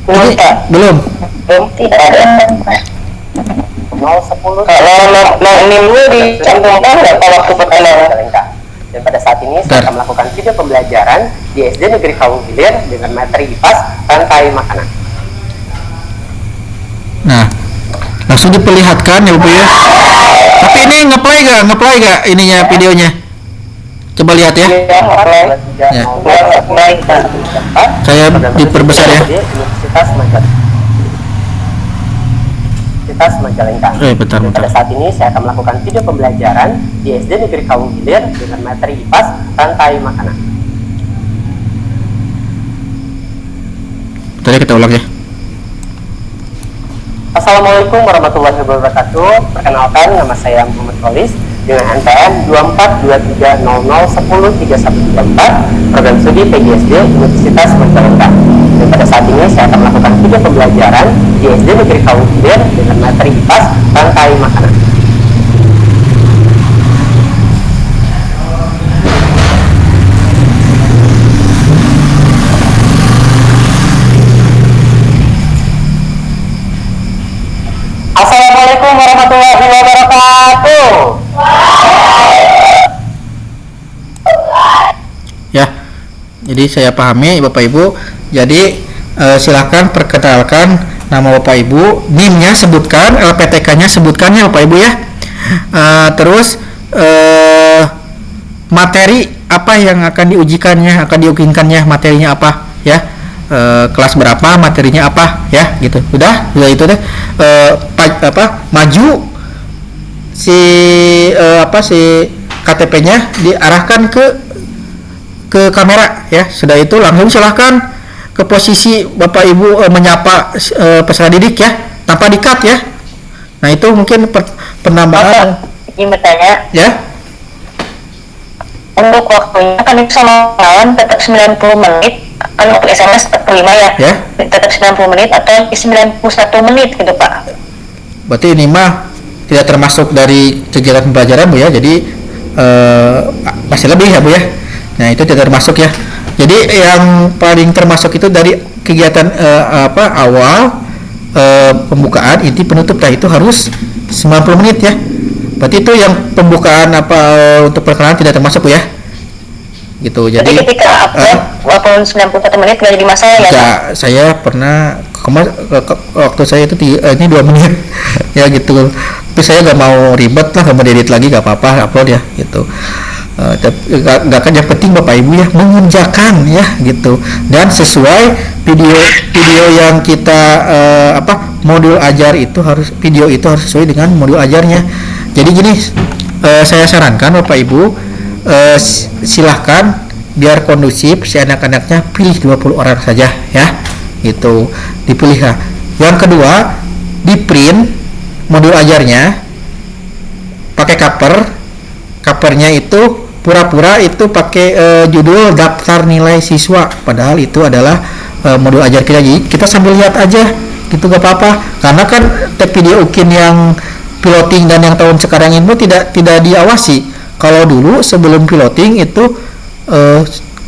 Ini belum. Tidak ada. 010. Kalau ini dulu dicantumkan nggak kalau waktu perkenalan? Dan pada saat ini saya akan melakukan video pembelajaran di SD Negeri Kaung Hilir dengan materi IPAS rantai makanan. Nah, langsung diperlihatkan ya Bapak ya. Tapi ini ngeplay gak ininya videonya? Coba lihat ya. Ya. Saya diperbesar ya. Universitas Majalengka. Bentar. Pada saat ini saya akan melakukan video pembelajaran di SD Negeri Kaung Hilir dengan materi IPAS rantai makanan. Tadi kita ulang ya. Assalamualaikum warahmatullahi wabarakatuh. Perkenalkan, nama saya Muhammad Kolis dengan NPM 242300103134, program studi PGSD Universitas Majalengka. Dan pada saat ini saya akan melakukan video pembelajaran di SD Negeri Kaung Hilir dengan materi IPAS rantai makanan. Assalamualaikum warahmatullahi wabarakatuh. Ya. Jadi saya pahami Bapak Ibu. Jadi silakan perkenalkan nama Bapak Ibu, NIM-nya sebutkan, LPTK-nya sebutkan ya Bapak Ibu ya. Terus materi apa yang akan diujikannya, akan diukinkannya, materinya apa ya. Kelas berapa, materinya apa ya, gitu. Udah itu deh. Maju si KTP-nya diarahkan ke kamera ya. Sudah itu langsung silahkan ke posisi Bapak Ibu menyapa peserta didik ya, tanpa di-cut ya. Nah, itu mungkin penambahan. Ini bertanya Ya. untuk waktunya kan itu sama kawan tetap 90 menit, kan untuk SMS 45 ya, tetap 90 menit atau 91 menit gitu Pak. Berarti ini mah tidak termasuk dari kegiatan pembelajaran Bu ya, jadi masih lebih ya Bu ya. Nah itu tidak termasuk ya. Jadi yang paling termasuk itu dari kegiatan awal, pembukaan, inti, penutup. Nah itu harus 90 menit ya. Berarti itu yang pembukaan untuk perkenalan tidak termasuk Bu ya. Gitu. Jadi ketika walaupun 91 menit nggak jadi masalah ya? Enggak, saya pernah waktu saya itu ini 2 menit ya gitu. Tapi saya nggak mau ribet lah, nggak mau edit lagi, nggak apa-apa upload ya gitu. Nggak kan, yang penting Bapak Ibu ya mengerjakan ya gitu, dan sesuai video yang kita modul ajar itu video itu harus sesuai dengan modul ajarnya. Jadi gini, saya sarankan Bapak Ibu silahkan biar kondusif, si anak-anaknya pilih 20 orang saja ya gitu, dipilih lah. Yang kedua, di print modul ajarnya pakai covernya itu pura-pura itu pakai judul daftar nilai siswa, padahal itu adalah modul ajar kita. Jadi kita sambil lihat aja gitu, gak apa-apa, karena kan tek video UKIN yang piloting dan yang tahun sekarang ini tidak diawasi. Kalau dulu sebelum piloting itu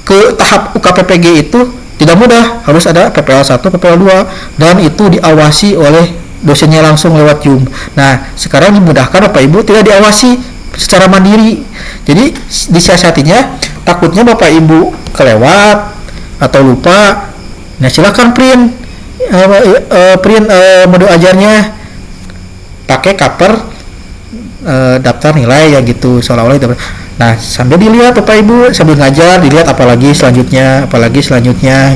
ke tahap UKPPG itu tidak mudah, harus ada PPL 1, PPL 2, dan itu diawasi oleh dosennya langsung lewat Zoom. Nah sekarang dimudahkan Bapak Ibu tidak diawasi secara mandiri, jadi disiasatinya. Takutnya Bapak Ibu kelewat atau lupa, nah silakan print modul ajarnya pakai cover daftar nilai ya gitu, seolah-olah itu. Nah sambil dilihat Bapak Ibu, sambil ngajar dilihat apalagi selanjutnya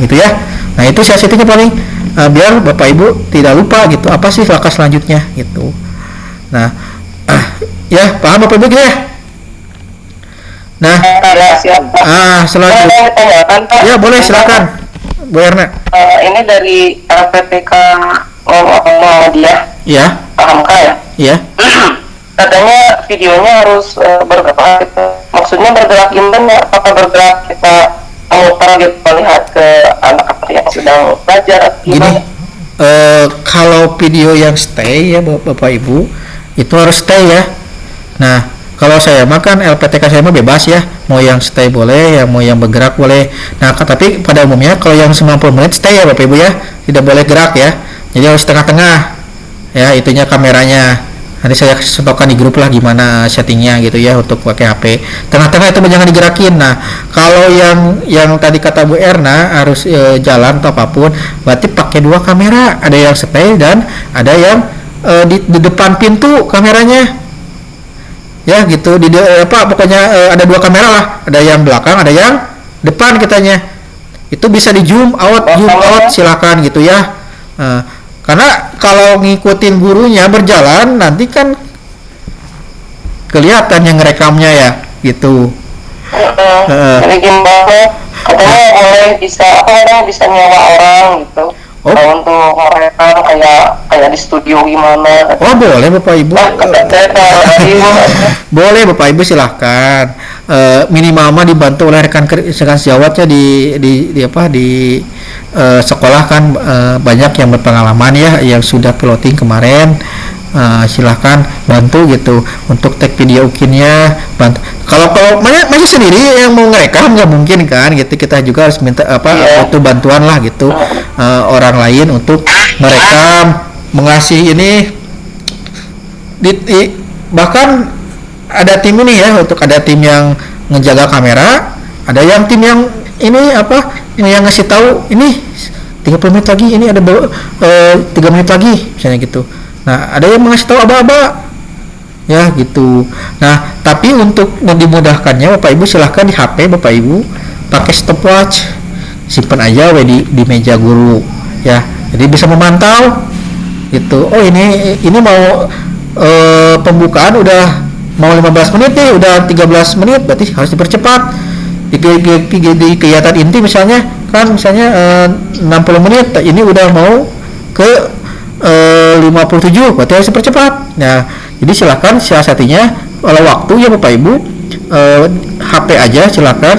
gitu ya. Nah itu siasatinya paling biar Bapak Ibu tidak lupa gitu, apa sih langkah selanjutnya gitu. Nah ya paham Bapak Ibu ya. Nah selanjutnya ya boleh, silakan Bu Erna. Ini dari LPTK Muhammadiyah. Ya. PHMK ya. Iya. Katanya videonya harus bergerak gitu. Maksudnya bergerak gimana? Apakah bergerak kita memutar gitu, melihat ke anak-anak yang sedang belajar? Gini, kalau video yang stay ya Bapak Ibu itu harus stay ya. Nah kalau saya makan LPTK saya mah bebas ya, mau yang stay boleh, ya mau yang bergerak boleh. Nah tapi pada umumnya kalau yang 90 menit stay ya Bapak Ibu ya, tidak boleh gerak ya. Jadi harus tengah-tengah ya, itunya kameranya. Nanti saya contohkan di grup lah gimana settingnya gitu ya untuk pakai HP. Tengah-tengah itu jangan digerakin. Nah kalau yang tadi kata Bu Erna harus jalan atau apapun, berarti pakai 2 kamera, ada yang stay dan ada yang di depan pintu kameranya ya gitu. Pokoknya ada 2 kamera lah, ada yang belakang, ada yang depan kitanya. Itu bisa di zoom out silakan gitu ya. Karena kalau ngikutin gurunya berjalan nanti kan kelihatan yang ngerekamnya ya gitu. Jadi gimana? Katanya bisa nyewa orang gitu. Untuk merekam kayak di studio gimana? Oh boleh Bapak Ibu. Boleh Bapak Ibu silahkan. Minimal mah dibantu oleh rekan sejawatnya di sekolah kan banyak yang berpengalaman ya, yang sudah piloting kemarin. Silahkan bantu gitu untuk tag video UKIN-nya, bantu. Kalau masih sendiri yang mau ngerekam nggak mungkin kan gitu, kita juga harus minta butuh bantuan lah gitu, orang lain untuk merekam, mengasih ini bahkan ada tim ini ya, untuk ada tim yang ngejaga kamera, ada yang tim yang ini yang ngasih tahu ini 30 menit lagi, ini ada 3 menit lagi misalnya gitu. Nah ada yang ngasih tahu aba-aba ya gitu. Nah tapi untuk dimudahkannya Bapak Ibu silahkan di HP Bapak Ibu pakai stopwatch, simpan aja di meja guru ya, jadi bisa memantau gitu. Oh ini mau pembukaan udah mau 15 menit nih, udah 13 menit, berarti harus dipercepat. Di kegiatan inti misalnya 60 menit, ini udah mau ke 57, berarti harus dipercepat. Nah jadi silakan siasatinya kalau waktu ya Bapak Ibu, HP aja silakan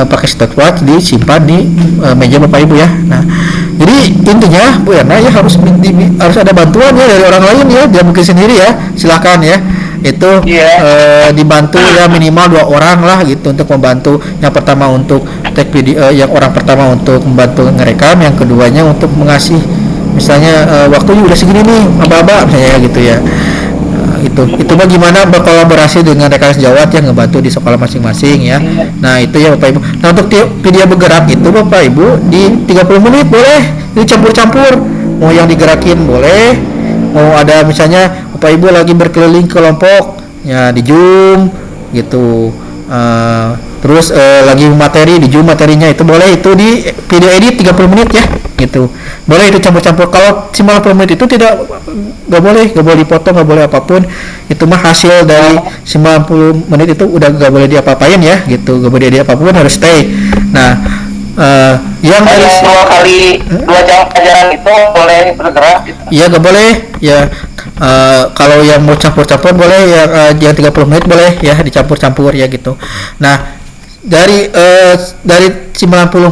pakai stopwatch disimpan di meja Bapak Ibu ya. Nah Jadi intinya Bu Erna ya harus ada bantuan ya dari orang lain ya, dia mungkin sendiri ya, silakan ya. Itu dibantu ya minimal 2 orang lah gitu untuk membantu. Yang pertama untuk take video, yang orang pertama untuk membantu ngerekam, yang keduanya untuk mengasih misalnya waktunya udah segini nih aba-aba misalnya gitu ya. Itu bagaimana berkolaborasi dengan rekan sejawat yang ngebantu di sekolah masing-masing ya. Nah itu ya Bapak Ibu. Nah untuk video bergerak itu Bapak Ibu di 30 menit boleh, ini campur-campur, mau yang digerakin boleh, mau ada misalnya Bapak Ibu lagi berkeliling kelompok ya di Zoom gitu. Terus lagi materi di Zoom, materinya itu boleh, itu di video edit 30 menit ya gitu, boleh itu campur-campur. Kalau 50 menit itu nggak boleh dipotong, nggak boleh apapun, itu mah hasil dari 90 menit itu udah nggak boleh diapa-apain ya gitu, nggak boleh diapa-apapun, harus stay. Nah yang dari 2 jam pelajaran itu boleh bergerak gitu. ya nggak boleh ya. Kalau yang mau campur-campur boleh yang 30 menit boleh ya dicampur-campur ya gitu. Nah dari 90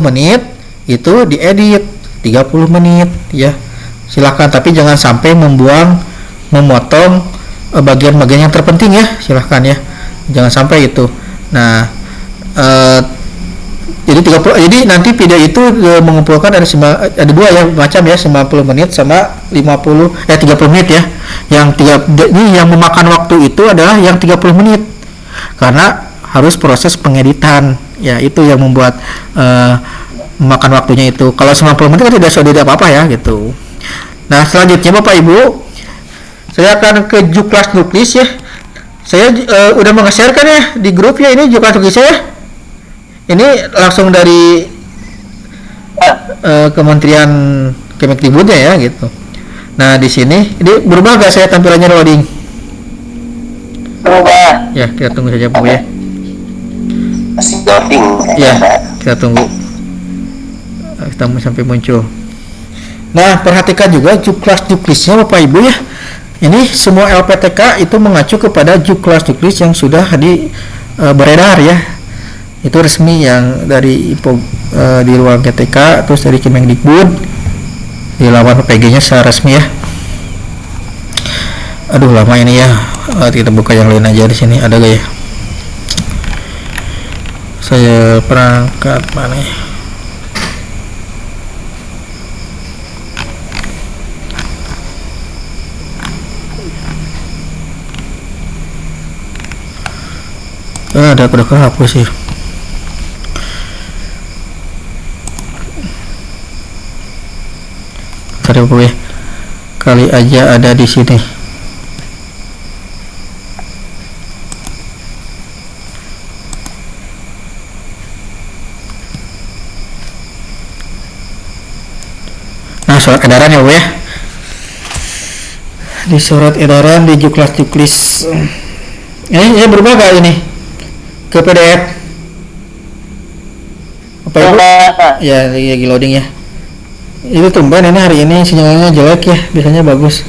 menit itu diedit 30 menit ya silahkan, tapi jangan sampai memotong bagian-bagian yang terpenting ya, silahkan ya, jangan sampai itu. Nah jadi nanti video itu mengumpulkan ada 2 ya macam ya, 90 menit sama 30 menit ya. Ini yang memakan waktu itu adalah yang 30 menit karena harus proses pengeditan ya, itu yang membuat memakan waktunya itu. Kalau 90 menit kan tidak sudah apa-apa ya gitu. Nah selanjutnya Bapak Ibu, saya akan ke Juklas Nuklis ya. Saya udah mengeserkan ya di grup ya, ini Juklas Nuklis saya. Ini langsung dari Kementerian Kemendikbudnya ya gitu. Nah di sini ini berubah gak saya tampilannya loading? Berubah. Ya kita tunggu saja Bu ya. Masih loading. Ya kita tunggu. Kita sampai muncul. Nah perhatikan juga Juklas Nuklisnya Bapak Ibu ya. Ini semua LPTK itu mengacu kepada Juklas Nuklis yang sudah beredar ya. Itu resmi yang dari di ruang GTK, terus dari Kemendikbud, di laman PG-nya secara resmi ya. Aduh lama ini ya. Kita buka yang lain aja, di sini ada gak ya? Saya perangkat mana ya? Ada aku udah kehapus sih. Bentar ya Bu ya, kali aja ada di sini. Nah surat edaran ya Bu ya, di surat edaran di Juklas ini berubah gak ini ke PDF apa Ibu? Ya lagi loading ya. Itu tumben ini hari ini sinyalnya jelek ya, biasanya bagus.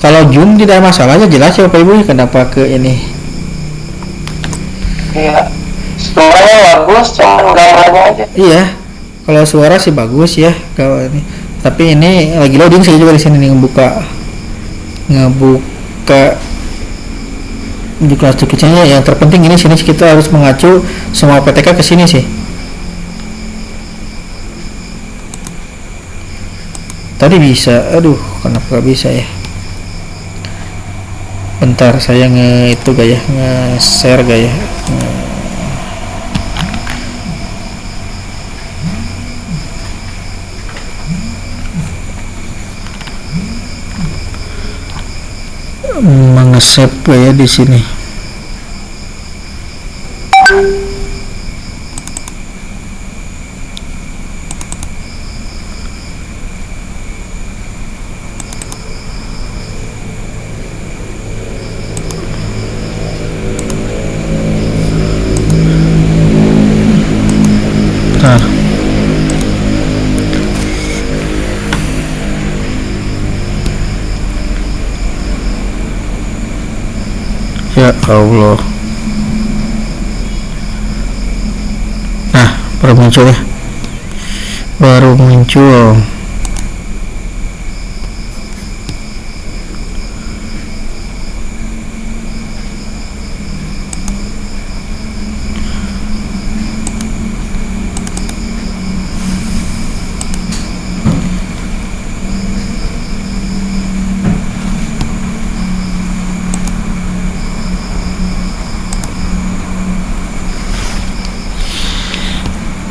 Kalau Zoom tidak masalahnya jelas ya Bapak Ibu, kenapa ke ini? Iya, suaranya bagus, cuma gambarnya aja. Iya, kalau suara sih bagus ya kalau ini. Tapi ini lagi loading, saya juga di sini nih ngebuka di kelas kecilnya. Yang terpenting ini sini kita harus mengacu semua PTK ke sini sih. Tadi bisa, aduh kenapa gak bisa ya? Bentar saya itu gak ya, nge-share gak ya? Mengesep ya di sini. Bentar. Ya Allah. baru muncul ya, baru muncul.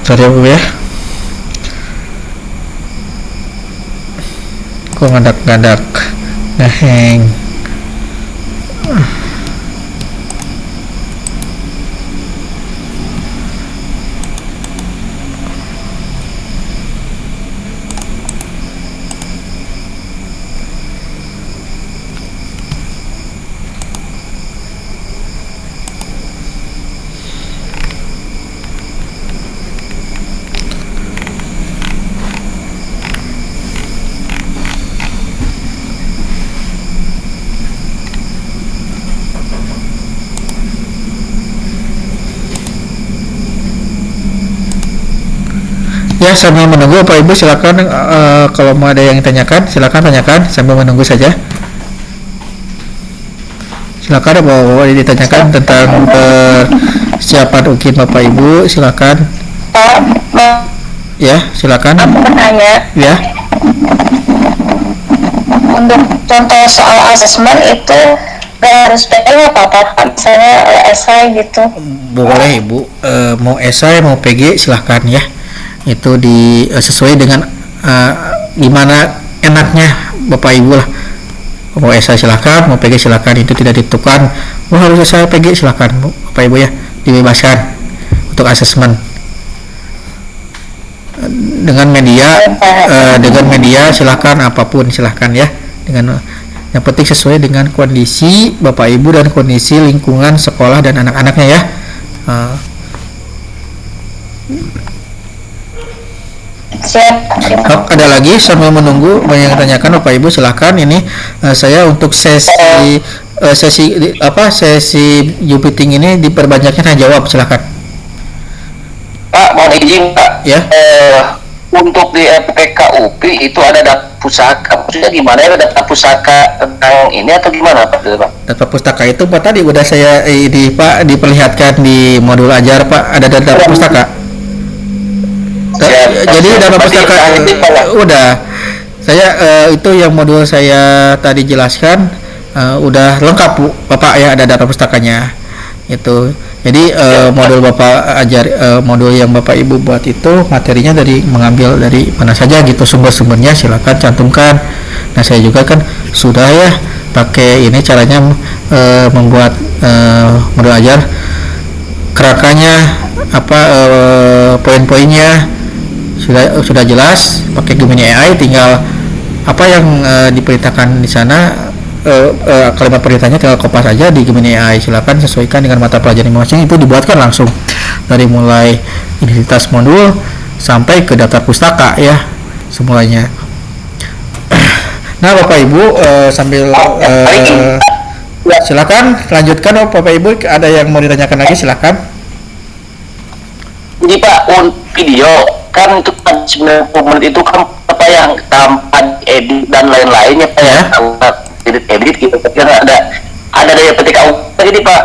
Bentar ya Bu ya, kok ngadak-ngadak ngeheng. Ya, sambil menunggu Bapak Ibu silakan kalau mau ada yang ditanyakan silakan tanyakan sambil menunggu saja. Silakan mau ditanyakan tentang persiapan UKIN Bapak Ibu, silakan. Ya, silakan. Aku bertanya. Ya. Untuk contoh soal asesmen itu gak harus PG apa misalnya esai gitu. Boleh Ibu, mau esai mau PG silahkan ya. Itu sesuai dengan gimana enaknya Bapak Ibu lah. Mau esai silahkan, mau PG silahkan, itu tidak ditentukan. Mau harus esai PG silahkan Bapak Ibu ya, dibebaskan untuk asesmen. Dengan media silahkan, apapun silahkan ya. Dengan yang penting sesuai dengan kondisi Bapak Ibu dan kondisi lingkungan sekolah dan anak-anaknya ya. Siap. Ada lagi sambil menunggu banyak yang tanyakan Bapak Ibu silahkan. Ini saya untuk sesi Zoom meeting ini diperbanyaknya tanya jawab silahkan. Pak, mau izin Pak. Ya. Untuk di FPKUP itu ada data pusaka. Maksudnya gimana ya, data pusaka tentang ini atau gimana Pak? Data pustaka itu Pak tadi udah saya diperlihatkan di modul ajar Pak, ada data pustaka. Jadi data pustaka udah saya itu yang modul saya tadi jelaskan udah lengkap Bu Bapak ya, ada data pustakanya itu. Jadi modul Bapak modul yang Bapak Ibu buat itu materinya mengambil dari mana saja gitu, sumber-sumbernya silakan cantumkan. Nah saya juga kan sudah ya pakai ini caranya membuat modul ajar, kerangkanya poin-poinnya sudah jelas pakai Gemini AI, tinggal apa yang diperintahkan di sana kalimat perintahnya tinggal kopas aja di Gemini AI. Silakan sesuaikan dengan mata pelajaran masing-masing, itu dibuatkan langsung dari mulai identitas modul sampai ke daftar pustaka ya semuanya. Nah Bapak Ibu sambil silakan lanjutkan Bapak Ibu, ada yang mau ditanyakan lagi silakan. Jadi Pak, video kan itu 90 menit itu kan apa yang tanpa edit dan lain-lainnya Pak ya, edit gitu, tapi ada daya petik jadi Pak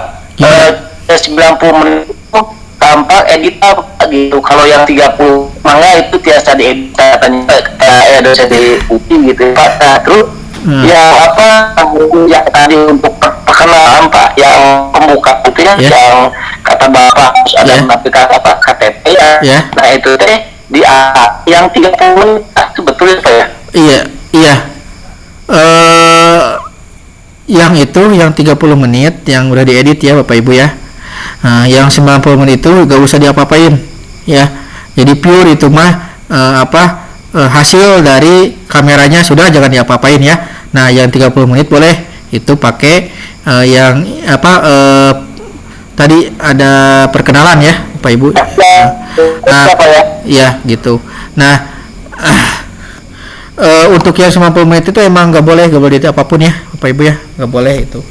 90 menit itu tanpa edit apa gitu. Kalau yang 30 mangga itu biasa diedit katanya dosen di UPI gitu Pak. Nah, terus yang yang tadi untuk perkenalan Pak, yang pembuka itu ya, yang kata Bapak harus ada menampilkan KTP ya. Nah itu teh di yang 30 menit sebetulnya Pak ya? Iya. Yang itu yang 30 menit yang udah diedit ya Bapak Ibu ya. Nah, yang 90 menit itu gak usah diapa-apain ya. Jadi pure itu mah hasil dari kameranya sudah, jangan diapa-apain ya. Nah, yang 30 menit boleh itu pakai tadi ada perkenalan ya Bapak Ibu. Ya gitu. Nah, untuk yang 90 menit itu emang nggak boleh edit apapun ya Bapak Ibu ya, nggak boleh itu.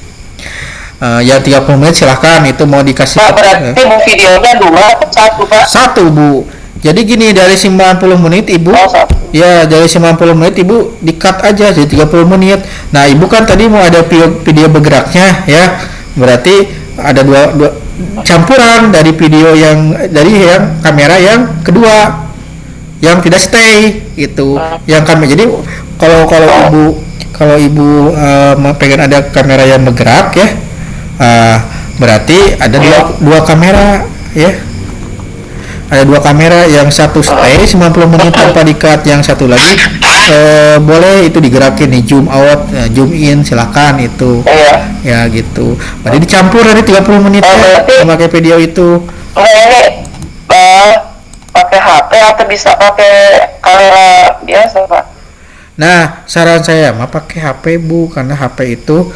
Yang 30 menit silahkan, itu mau dikasih Pak, berarti videonya 2 atau 1 Pak? 1 Bu. Jadi gini, dari 90 menit ibu, ya dari 90 menit ibu di-cut aja jadi 30 menit. Nah ibu kan tadi mau ada video bergeraknya ya, berarti ada dua campuran dari video yang kamera yang kedua yang tidak stay itu, yang kami jadi kalau ibu pengen ada kamera yang bergerak ya, berarti ada dua kamera ya. Ada dua kamera, yang satu stay 90 menit tanpa di-cut, yang satu lagi boleh itu digerakin nih, zoom out, zoom in, silakan itu. Ya gitu. Berarti dicampur dari 30 menit ya, memakai video itu. Ini pakai HP atau bisa pakai kamera biasa, Pak? Nah, saran saya mah pakai HP Bu, karena HP itu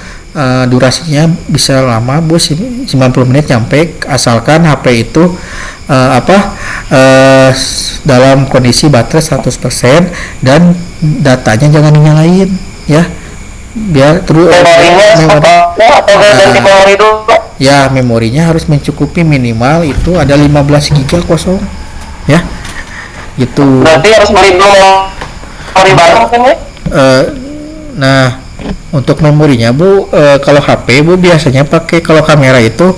durasinya bisa lama Bu, 90 menit nyampe, asalkan HP itu dalam kondisi baterai 100% dan datanya jangan dinyalain ya, biar terus ya memorinya harus mencukupi, minimal itu ada 15 GB kosong ya gitu. Berarti harus beli memori baru kan ya? Nah untuk memorinya Bu, kalau HP Bu biasanya pakai, kalau kamera itu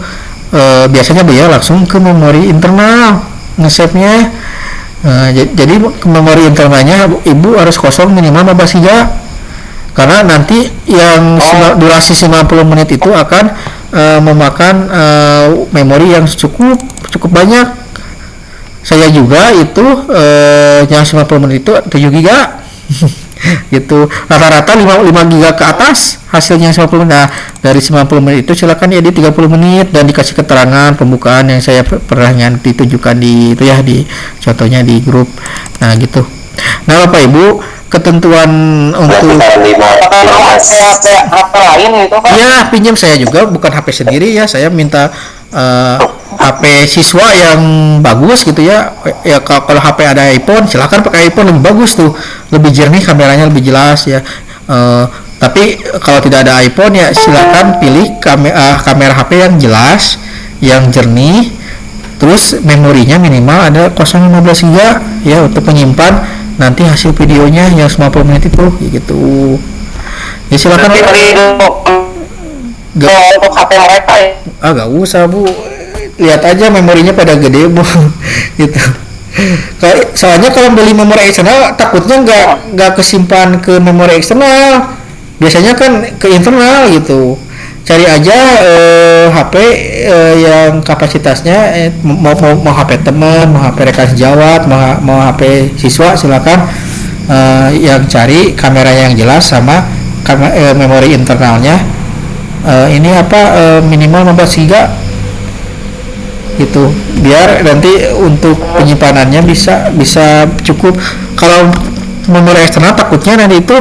biasanya dia langsung ke memori internal nge-save-nya. Jadi ke memori internalnya ibu harus kosong minimal 15 GB, karena nanti yang durasi 90 menit itu akan memakan memori yang cukup banyak. Saya juga itu yang 90 menit itu 7 GB gitu, rata-rata 5 GB ke atas hasilnya 90 menit. Nah dari 90 menit itu silakan edit 30 menit dan dikasih keterangan pembukaan yang saya pernah ditunjukkan di itu ya, di contohnya di grup. Nah gitu. Nah Bapak Ibu, ketentuan untuk ya pinjam saya juga, bukan HP sendiri ya, saya minta HP siswa yang bagus gitu ya. Ya kalau HP ada iPhone silakan pakai iPhone, lebih bagus tuh, lebih jernih kameranya, lebih jelas ya. Tapi kalau tidak ada iPhone ya silakan pilih kamera HP yang jelas, yang jernih, terus memorinya minimal ada 0,15 GB ya untuk menyimpan nanti hasil videonya yang 90 menit itu gitu. Ya silakan untuk HP mereka ya. Gak usah Bu, lihat aja memorinya pada gede Bu gitu. Soalnya kalau beli memori eksternal takutnya nggak kesimpan ke memori eksternal, biasanya kan ke internal gitu. Cari aja HP yang kapasitasnya mau HP teman, mau HP rekan sejawat, mau HP siswa, silakan yang cari kamera yang jelas sama memori internalnya minimal 15 GB gitu, biar nanti untuk penyimpanannya bisa cukup. Kalau memori eksternal takutnya nanti itu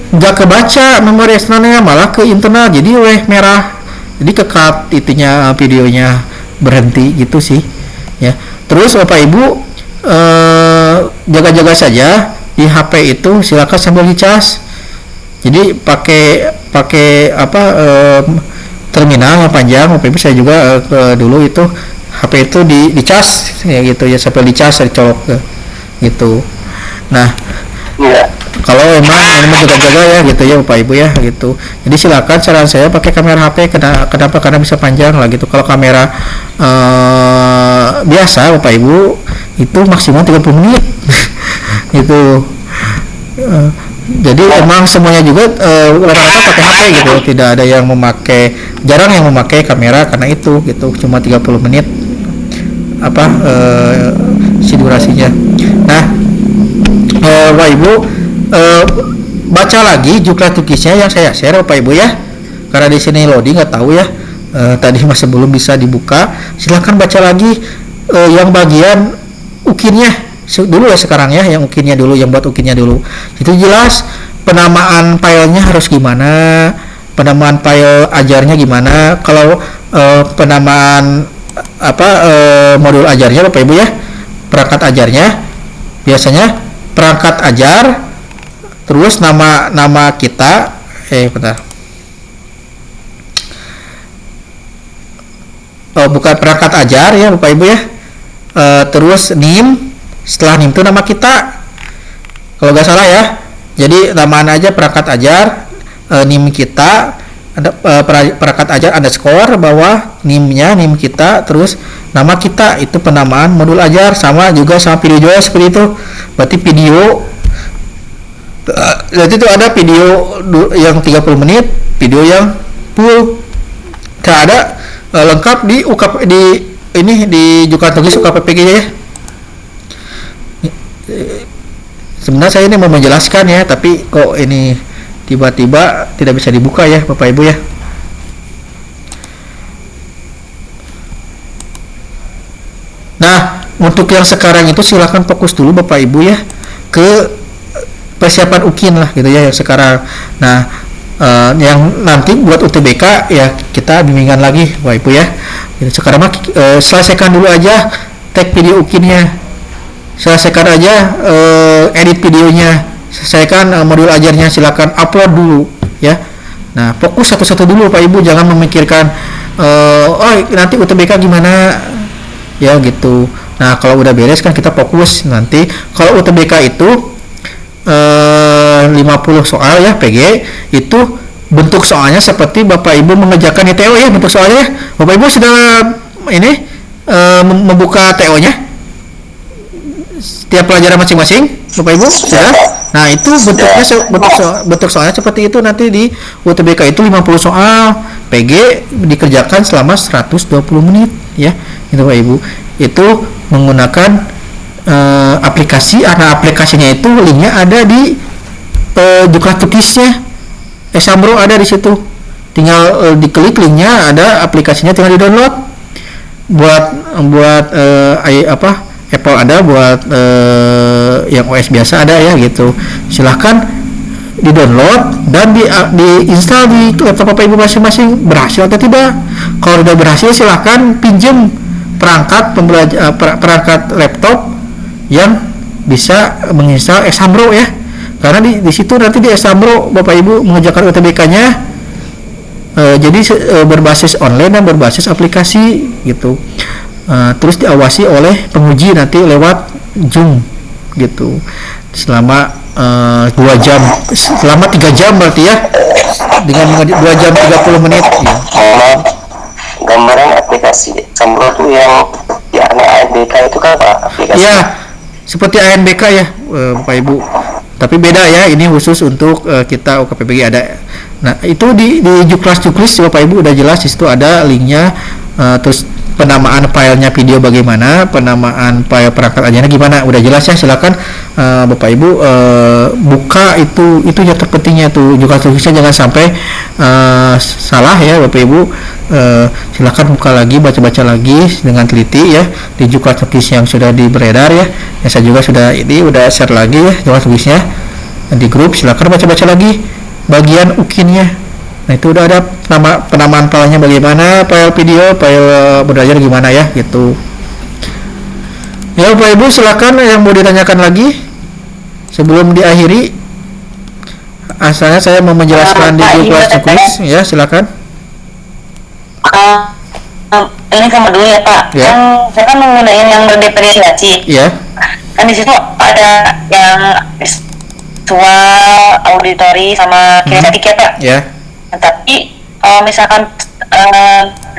nggak kebaca memori eksternalnya, malah ke internal jadi merah, jadi kekat itunya, videonya berhenti gitu sih ya. Terus Bapak Ibu jaga-jaga saja di HP itu, silakan sambil dicas. Jadi pakai terminal yang panjang. Bapak Ibu, saya juga dulu itu HP itu dicas ya gitu ya, sampai dicas dicolok gitu. Nah kalau emang jaga-jaga ya gitu ya Bapak Ibu ya gitu. Jadi silakan, saran saya pakai kamera HP. Kenapa? Karena bisa panjang lah gitu. Kalau kamera biasa Bapak Ibu itu maksimal 30 menit gitu. Jadi emang semuanya juga rata-rata pakai HP gitu, tidak ada yang jarang yang memakai kamera karena itu gitu, cuma 30 menit si durasinya. Nah Bapak Ibu baca lagi juklat tukisnya yang saya share Bapak Ibu ya, karena di sini loading nggak tahu ya, tadi masih belum bisa dibuka. Silahkan baca lagi yang bagian ukinnya dulu ya sekarang ya, yang ukinnya dulu, yang buat ukinnya dulu. Itu jelas penamaan filenya harus gimana, penamaan file ajarnya gimana. Kalau penamaan modul ajarnya Bapak Ibu ya, perangkat ajarnya biasanya perangkat ajar, terus nama kita bukan perangkat ajar ya Bapak Ibu ya, terus NIM setelah NIM itu nama kita, kalau nggak salah ya. Jadi namaan aja perangkat ajar, NIM kita, ada perangkat ajar underscore bawah NIM-nya, NIM kita, terus nama kita, itu penamaan modul ajar. Sama juga sama video juga seperti itu. Berarti video, berarti itu ada video yang 30 menit, video yang full. Ada lengkap di di Juklat Tulis UKPPG ya. Sebenarnya saya ini mau menjelaskan ya, tapi kok ini tiba-tiba tidak bisa dibuka ya Bapak Ibu ya. Nah, untuk yang sekarang itu silakan fokus dulu Bapak Ibu ya ke persiapan UKIN lah gitu ya yang sekarang. Nah, yang nanti buat UTBK ya kita bimbingan lagi Bapak Ibu ya. Sekarang mah selesaikan dulu aja tag video UKIN-nya. Selesaikan aja edit videonya, selesaikan modul ajarnya, silakan upload dulu ya. Nah, fokus satu-satu dulu Pak Ibu, jangan memikirkan nanti UTBK gimana ya gitu. Nah, kalau udah beres kan kita fokus nanti. Kalau UTBK itu 50 soal ya PG, itu bentuk soalnya seperti Bapak Ibu mengerjakan TO ya, bentuk soalnya. Bapak Ibu sudah ini membuka TO-nya setiap pelajaran masing-masing Bapak Ibu sudah. Nah, itu bentuknya bentuk soalnya seperti itu. Nanti di UTBK itu 50 soal PG dikerjakan selama 120 menit ya itu Bapak Ibu. Itu menggunakan aplikasi. Karena aplikasinya itu linknya ada di Juklat Tulisnya, Exambro ada di situ. Tinggal diklik linknya, ada aplikasinya, tinggal di download. Buat Apple ada, buat yang OS biasa ada ya gitu. Silahkan di download dan di install di laptop Bapak Ibu masing-masing. Berhasil atau tidak? Kalau sudah berhasil silahkan pinjam perangkat laptop yang bisa menginstal Exambro ya. Karena di situ nanti di Exambro Bapak Ibu mengerjakan UTBK-nya jadi berbasis online dan berbasis aplikasi gitu. Terus diawasi oleh penguji nanti lewat Zoom gitu selama 2 jam, selama 3 jam berarti ya, dengan 2 jam 30 menit ya. Gambaran aplikasi Exambro tuh yang di ANBK itu kan Pak, aplikasi ya seperti ANBK ya Bapak Ibu, tapi beda ya, ini khusus untuk kita UKPPG ada. Nah, itu di Juklas Bapak Ibu udah jelas, di situ ada linknya. Terus penamaan filenya video bagaimana, penamaan file perangkat ajarnya gimana, udah jelas ya. Silakan Bapak Ibu buka itu yang terpentingnya tuh Juklat Tulisnya, jangan sampai salah ya Bapak Ibu. Silakan buka lagi, baca-baca lagi dengan teliti ya di Juklat Tulis yang sudah beredar ya. Saya juga sudah share lagi ya Juklat Tulisnya di grup. Silakan baca-baca lagi bagian UKIN-nya. Nah, itu udah ada penamaan filenya bagaimana, file video, file belajar gimana ya gitu. Ya Bapak Ibu, silakan yang mau ditanyakan lagi sebelum diakhiri. Asalnya saya mau menjelaskan di Juklas ya, silakan. Ini sama dulu ya Pak. Ya. Saya kan menggunakan yang berdiferensiasi. Ya. Kan di situ ada yang visual, auditori sama kinestetik ya Pak. Ya. Nah, tapi misalkan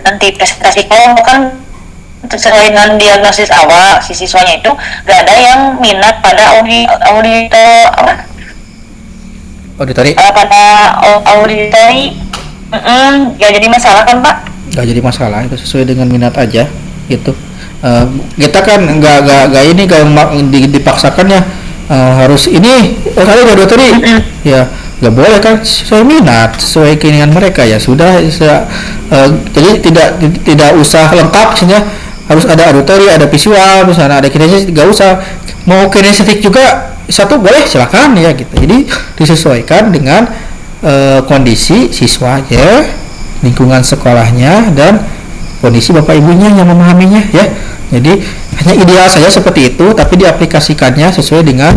nanti presentasi kan sesuai dengan diagnosis awal si siswanya itu nggak ada yang minat pada auditori nggak jadi masalah kan Pak? Nggak jadi masalah, itu sesuai dengan minat aja gitu. Kita kan nggak dipaksakan ya harus ini kali auditori ya. Nggak boleh kan, sesuai minat, sesuai keinginan mereka ya sudah. Jadi tidak usah lengkap sehingga harus ada auditori, ada visual, misalnya ada kinestetik, nggak usah. Mau kinestetik juga satu boleh, silakan ya gitu. Jadi disesuaikan dengan kondisi siswanya, lingkungan sekolahnya, dan kondisi bapak ibunya yang memahaminya ya. Jadi hanya ideal saja seperti itu, tapi diaplikasikannya sesuai dengan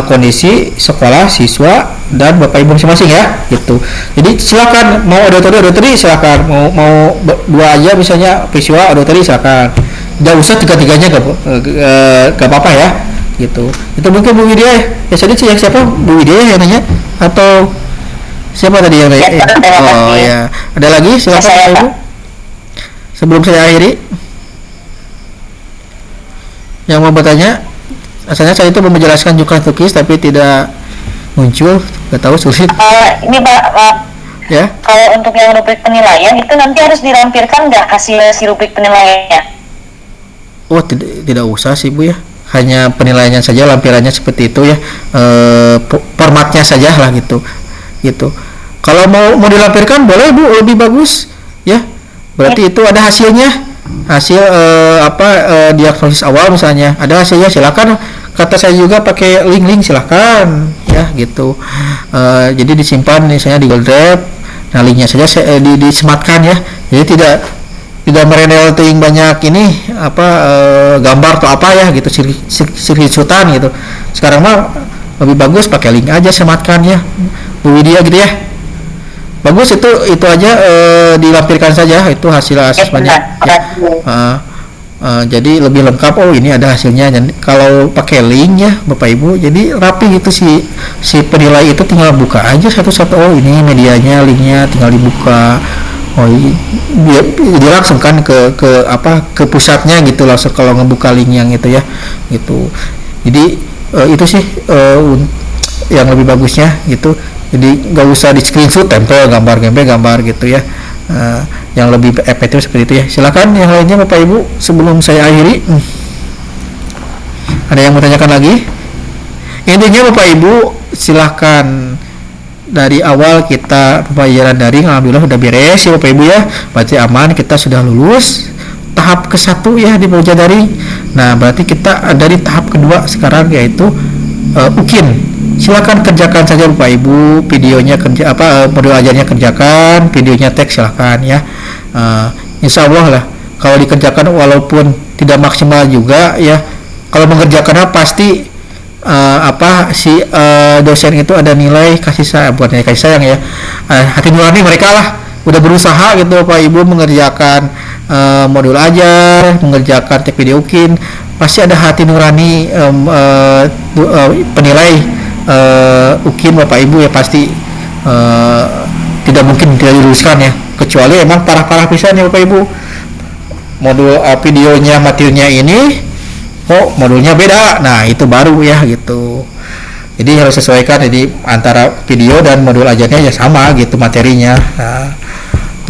kondisi sekolah, siswa, dan bapak ibu masing-masing ya gitu. Jadi silakan mau auditori silakan, mau dua aja misalnya visual auditori silakan. Nggak usah tiga-tiganya, nggak apa-apa ya. gitu. Itu mungkin Bu Widya ya tadi sih, yang siapa, Bu Widya yang nanya atau siapa tadi yang nanya? Oh ya, ada lagi silakan Bapak Ibu sebelum saya akhiri yang mau bertanya. Asalnya saya itu mau menjelaskan juga tukis tapi tidak muncul, nggak tahu, sulit Ini Pak, ya. kalau untuk yang rubrik penilaian itu nanti harus dilampirkan nggak hasil si rubrik penilaiannya? Oh tidak usah sih Bu ya, hanya penilaiannya saja, lampirannya seperti itu ya, formatnya saja lah gitu. Kalau mau dilampirkan boleh Bu, lebih bagus ya, berarti itu ada hasilnya, hasil diagnosis awal misalnya, ada hasilnya, silakan. Kata saya juga pakai link silakan ya gitu. Jadi disimpan misalnya di Google Drive, nah linknya saja disematkan ya, jadi tidak merendeling banyak ini gambar atau apa ya gitu, screenshotan gitu. Sekarang mah lebih bagus pakai link aja, sematkan ya Bu Widya gitu ya. Bagus, itu aja, dilampirkan saja itu hasil asesmennya ya. Jadi lebih lengkap, oh ini ada hasilnya. Dan kalau pakai link ya Bapak Ibu, jadi rapi gitu, si penilai itu tinggal buka aja satu-satu, oh ini medianya, linknya tinggal dibuka, oh dia langsung kan ke pusatnya gitu, langsung kalau ngebuka link yang itu ya gitu. Jadi itu sih yang lebih bagusnya gitu. Jadi nggak usah di screenshot, tempel gambar gitu ya. Yang lebih efektif seperti itu ya. Silakan yang lainnya Bapak Ibu sebelum saya akhiri. Ada yang mau tanyakan lagi? Intinya Bapak Ibu silakan, dari awal kita pembelajaran daring alhamdulillah udah beres ya Bapak Ibu ya, berarti aman, kita sudah lulus tahap ke-1 ya di belajar daring. Nah berarti kita ada di tahap kedua sekarang, yaitu UKIN. Silakan kerjakan saja Bapak Ibu, videonya modul ajarnya kerjakan, videonya teks silakan ya. Insya Allah lah kalau dikerjakan walaupun tidak maksimal juga ya, kalau mengerjakannya pasti dosen itu ada nilai kasih sayang, bukan nilai kasih sayang ya, hati nurani mereka lah udah berusaha gitu Bapak Ibu mengerjakan modul ajar, mengerjakan tek video UKIN, pasti ada hati nurani penilai UKIN Bapak Ibu ya, pasti tidak mungkin tidak diluluskan ya, kecuali emang parah-parah pisan ya Bapak Ibu, modul videonya materinya ini kok modulnya beda, nah itu baru ya gitu. Jadi harus sesuaikan, jadi antara video dan modul ajarnya ya sama gitu materinya, nah,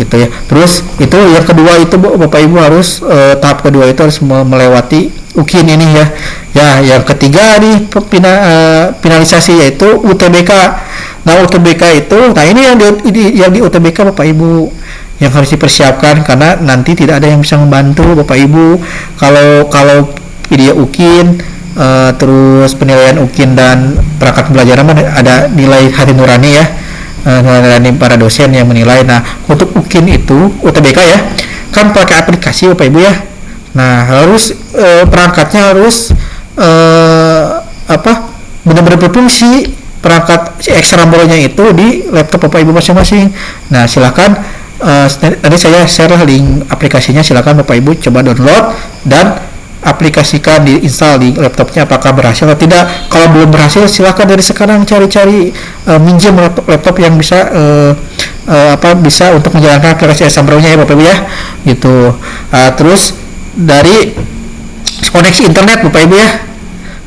gitu ya. Terus itu yang kedua itu Bapak Ibu harus tahap kedua itu harus melewati UKIN ini ya. Ya, yang ketiga di finalisasi yaitu UTBK. Nah, UTBK itu, nah ini yang di UTBK Bapak Ibu yang harus dipersiapkan, karena nanti tidak ada yang bisa membantu Bapak Ibu kalau video UKIN, terus penilaian UKIN dan perangkat pembelajaran ada nilai hati nurani ya, nilai para dosen yang menilai. Nah, untuk UKIN itu UTBK ya kan pakai aplikasi Bapak Ibu ya. Nah, harus perangkatnya harus benar-benar berfungsi, perangkat ekstramolonya itu di laptop Bapak Ibu masing-masing. Nah, silakan tadi saya share link aplikasinya, silakan Bapak Ibu coba download dan aplikasikan, diinstal di laptopnya, apakah berhasil atau tidak. Kalau belum berhasil, silakan dari sekarang cari-cari minjem laptop yang bisa bisa untuk menjalankan aplikasi ekstramolonya ya Bapak Ibu ya gitu. Terus dari koneksi internet Bapak Ibu ya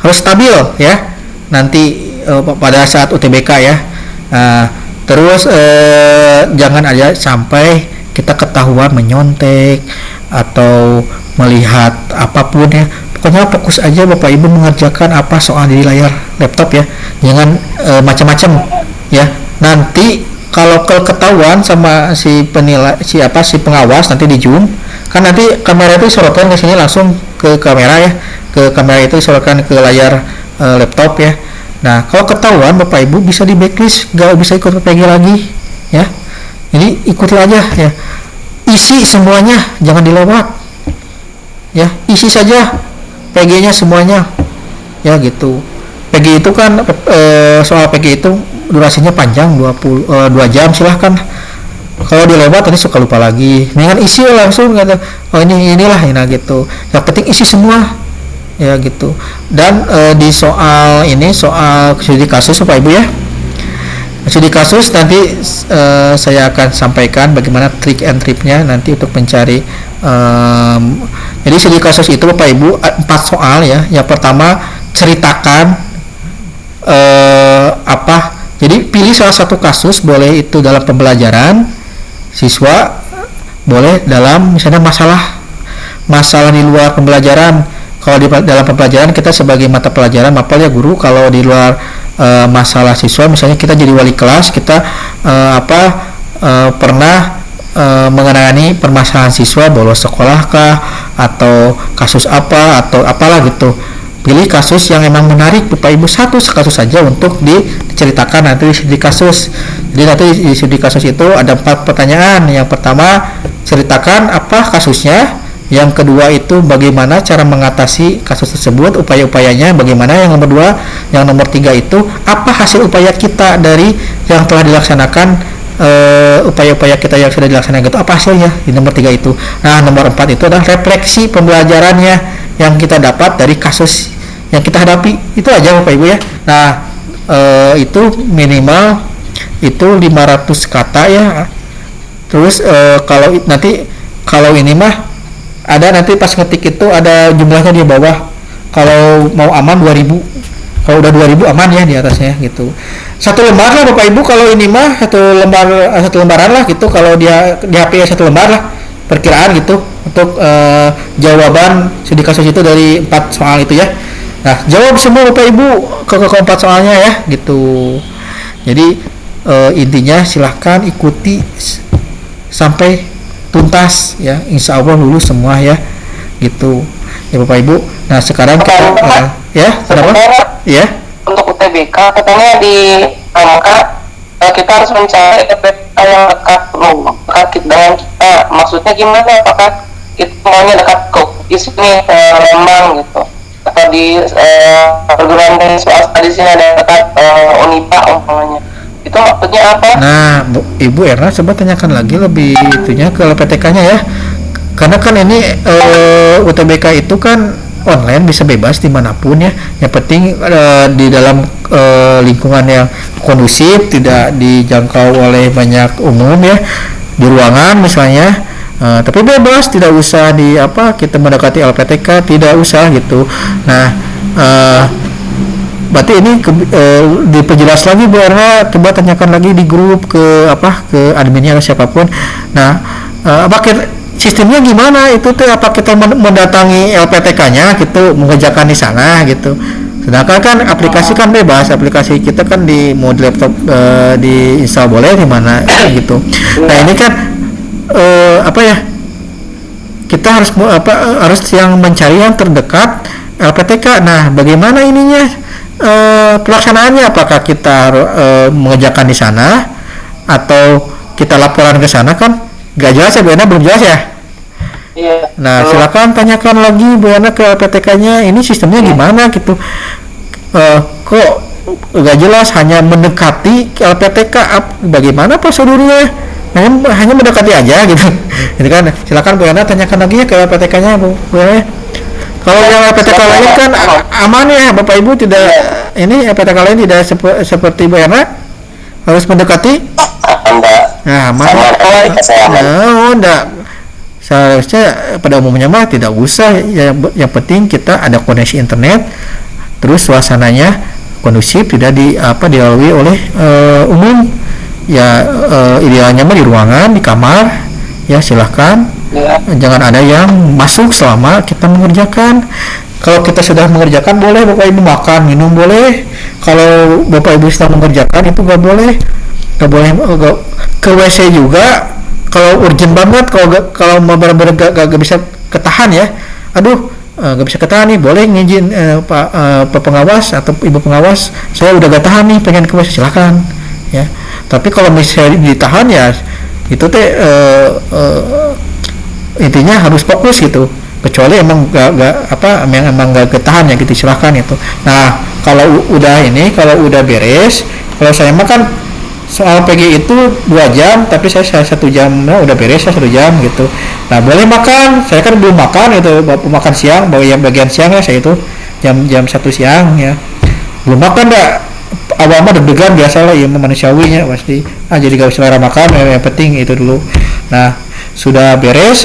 harus stabil ya nanti pada saat UTBK ya. Terus jangan aja sampai kita ketahuan menyontek atau melihat apapun ya, pokoknya fokus aja Bapak Ibu mengerjakan apa soal di layar laptop ya, jangan macam-macam ya. Nanti kalau ketahuan sama si pengawas nanti di zoom kan, nanti kamera itu disorotkan ke sini langsung ke kamera ya, ke kamera itu disorotkan ke layar laptop ya. Nah, kalau ketahuan Bapak Ibu bisa di backlist, gak bisa ikut PPG lagi ya. Jadi ikuti aja ya, isi semuanya, jangan dilewat ya, isi saja PG-nya semuanya ya gitu. PG itu kan soal PG itu durasinya panjang 2 jam, silahkan. Kalau dilewat tadi suka lupa lagi, dengan isi langsung gitu, oh inilah gitu. Yang penting isi semua ya gitu. Dan di soal ini, soal studi kasus Bapak Ibu ya, studi kasus nanti saya akan sampaikan bagaimana trik and triknya nanti untuk mencari jadi studi kasus itu Bapak Ibu 4 soal ya. Yang pertama, ceritakan jadi pilih salah satu kasus, boleh itu dalam pembelajaran siswa, boleh dalam misalnya masalah di luar pembelajaran. Kalau di dalam pembelajaran kita sebagai mata pelajaran mapel ya guru, kalau di luar masalah siswa misalnya kita jadi wali kelas, kita pernah mengenai permasalahan siswa bolos sekolah kah, atau kasus apa, atau apalah gitu. Pilih kasus yang memang menarik Bapak Ibu, satu kasus saja untuk diceritakan nanti di studi kasus. Jadi nanti di studi kasus itu ada 4 pertanyaan. Yang pertama, ceritakan apa kasusnya. Yang kedua itu bagaimana cara mengatasi kasus tersebut, upaya-upayanya bagaimana. Yang nomor 2, yang nomor 3 itu apa hasil upaya kita dari yang telah dilaksanakan, upaya-upaya kita yang sudah dilaksanakan itu apa hasilnya di nomor 3 itu. Nah, nomor 4 itu adalah refleksi pembelajarannya yang kita dapat dari kasus yang kita hadapi. Itu aja Bapak Ibu ya. Nah, itu minimal itu 500 kata ya. Terus kalau ini mah ada nanti pas ngetik itu ada jumlahnya di bawah. Kalau mau aman 2000. Kalau udah 2000 aman ya di atasnya gitu. Satu lembar lah Bapak Ibu, kalau ini mah satu lembaran lah gitu. Kalau dia di HP satu lembar lah perkiraan gitu untuk jawaban studi kasus itu dari 4 soal itu ya. Nah, jawab semua Bapak Ibu ke 4 soalnya ya gitu. Jadi intinya silahkan ikuti sampai tuntas ya, insya Allah lulus semua ya gitu ya Bapak Ibu. Nah sekarang kita ya kenapa ya untuk UTBK katanya di angka kita harus mencari EPK yang dekat dengan kita. Maksudnya gimana? Apakah kita maunya dekat ke sini Lembang gitu, atau di perguruan tinggi swasta di sini ada dekat Unipa umpamanya? Itu maksudnya apa? Nah, Ibu Erna coba tanyakan lagi lebih itunya ke LPTK-nya ya. Karena kan ini UTBK itu kan online, bisa bebas dimanapun ya. Yang penting di dalam lingkungan yang kondusif, tidak dijangkau oleh banyak umum ya. Di ruangan misalnya. Tapi bebas, tidak usah kita mendekati LPTK, tidak usah gitu. Nah, berarti ini diperjelas lagi Bu Erna, coba tanyakan lagi di grup ke adminnya atau siapapun. Nah, sistemnya gimana itu tuh, apa kita mendatangi LPTK-nya gitu, mengerjakan di sana gitu. Sedangkan kan aplikasi kan bebas, aplikasi kita kan di mode laptop di install boleh di mana gitu. Nah, ini kan kita harus yang mencari yang terdekat LPTK. Nah, bagaimana ininya? Pelaksanaannya, apakah kita mengerjakan di sana atau kita laporan ke sana, kan gak jelas ya Bu Ena, belum jelas ya. Iya. Nah, silakan tanyakan lagi Bu Ena ke LPTK-nya, ini sistemnya gimana gitu. Kok gak jelas, hanya mendekati LPTK, bagaimana prosedurnya? Hanya mendekati aja gitu. Ini kan silakan Bu Ena tanyakan lagi ya ke LPTK-nya Bu Ena. Kalau yang LPTK lain kan aman ya Bapak Ibu, tidak ini LPTK lain tidak seperti Bu Erna harus mendekati. Nah, aman. Enggak. Seharusnya pada umumnya mah tidak usah ya, yang penting kita ada koneksi internet, terus suasananya kondusif, tidak dilalui oleh umum. Ya idealnya mah di ruangan, di kamar ya, silahkan. Jangan ada yang masuk selama kita mengerjakan. Kalau kita sudah mengerjakan boleh Bapak Ibu makan, minum boleh. Kalau Bapak Ibu sedang mengerjakan itu nggak boleh ke WC juga. Kalau urgent banget, kalau benar-benar gak bisa ketahan ya, gak bisa ketahan nih, boleh ngizin Pak pengawas atau Ibu pengawas, saya udah gak tahan nih, pengen ke WC, silakan ya. Tapi kalau misalnya ditahan ya itu intinya harus fokus gitu, kecuali emang gak ketahan ya gitu, silahkan itu. Nah, kalau udah beres, kalau saya mah kan soal PG itu 2 jam tapi saya 1 jam, nah udah beres ya 1 jam gitu. Nah boleh makan, saya kan belum makan itu, makan siang, bagian siang ya saya itu jam 1 siang ya, belum makan dah. Awal mah deg-degan biasa lah ya, manusiawinya pasti. Jadi gak selera makan, yang penting itu dulu. Nah sudah beres,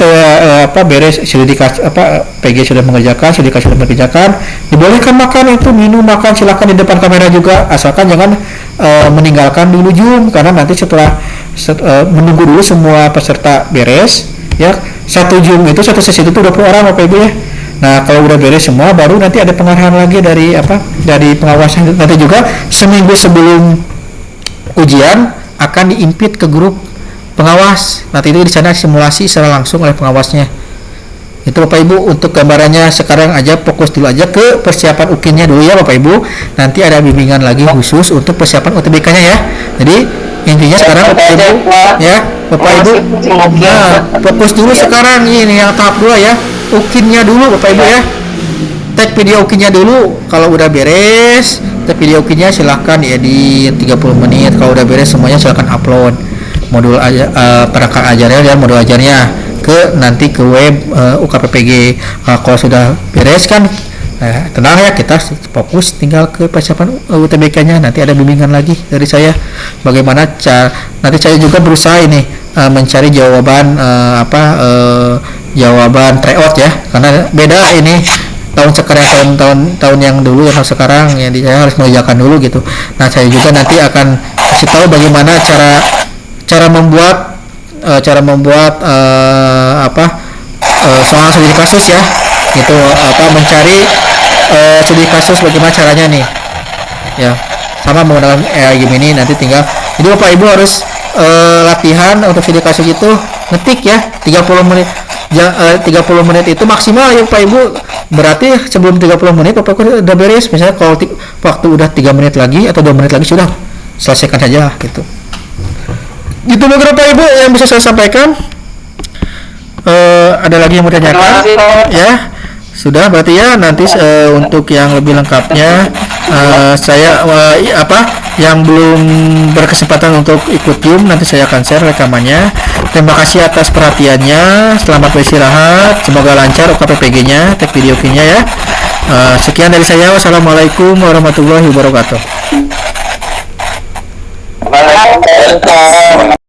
beres sudah dikasih PG sudah mengerjakan, sudah mengerjakan, dibolehkan makan itu, minum, makan silakan di depan kamera juga, asalkan jangan meninggalkan dulu Zoom, karena nanti setelah menunggu dulu semua peserta beres ya. Satu Zoom itu, satu sesi itu 20 orang Bapak Ibu ya. Nah kalau udah beres semua baru nanti ada pengarahan lagi dari dari pengawasan. Nanti juga seminggu sebelum ujian akan diimpit ke grup pengawas. Nanti itu di sana simulasi secara langsung oleh pengawasnya. Itu Bapak Ibu untuk gambarannya. Sekarang aja fokus dulu aja ke persiapan UKIN-nya dulu ya Bapak Ibu. Nanti ada bimbingan lagi khusus untuk persiapan UTBK-nya ya. Jadi intinya sekarang Bapak Ibu ya, Bapak Ibu fokus dulu sekarang ini yang tahap 2 ya. UKIN-nya dulu Bapak Ibu ya. Tag video UKIN-nya dulu. Kalau udah beres, tag video UKIN-nya silahkan ya di 30 menit. Kalau udah beres semuanya silahkan upload modul perangkat ajarnya dan modul ajarnya ke nanti ke web UKPPG. Kalau sudah beres kan tenang ya, kita fokus tinggal ke persiapan UTBK-nya. Nanti ada bimbingan lagi dari saya bagaimana nanti saya juga berusaha ini mencari jawaban jawaban tryout ya, karena beda ini tahun sekarang tahun yang dulu yang sekarang ya, saya harus mengerjakan dulu gitu. Nah saya juga nanti akan kasih tahu bagaimana cara membuat soal studi kasus ya, itu mencari studi kasus bagaimana caranya nih ya, sama menggunakan AI Gemini. Nanti tinggal, jadi Bapak Ibu harus latihan untuk studi kasus itu ngetik ya 30 menit. 30 menit itu maksimal ya Bapak Ibu, berarti sebelum 30 menit Bapak Ibu udah beres. Misalnya kalau waktu udah 3 menit lagi atau 2 menit lagi sudah selesaikan saja gitu. Gitu beberapa Ibu yang bisa saya sampaikan. Ada lagi yang mau ditanyakan? Ya, sudah berarti ya. Nanti untuk yang lebih lengkapnya saya yang belum berkesempatan untuk ikut Zoom, nanti saya akan share rekamannya. Terima kasih atas perhatiannya. Selamat beristirahat. Semoga lancar UKPPG-nya, tag video nya ya. Sekian dari saya. Wassalamualaikum warahmatullahi wabarakatuh. Waalaikumsalam.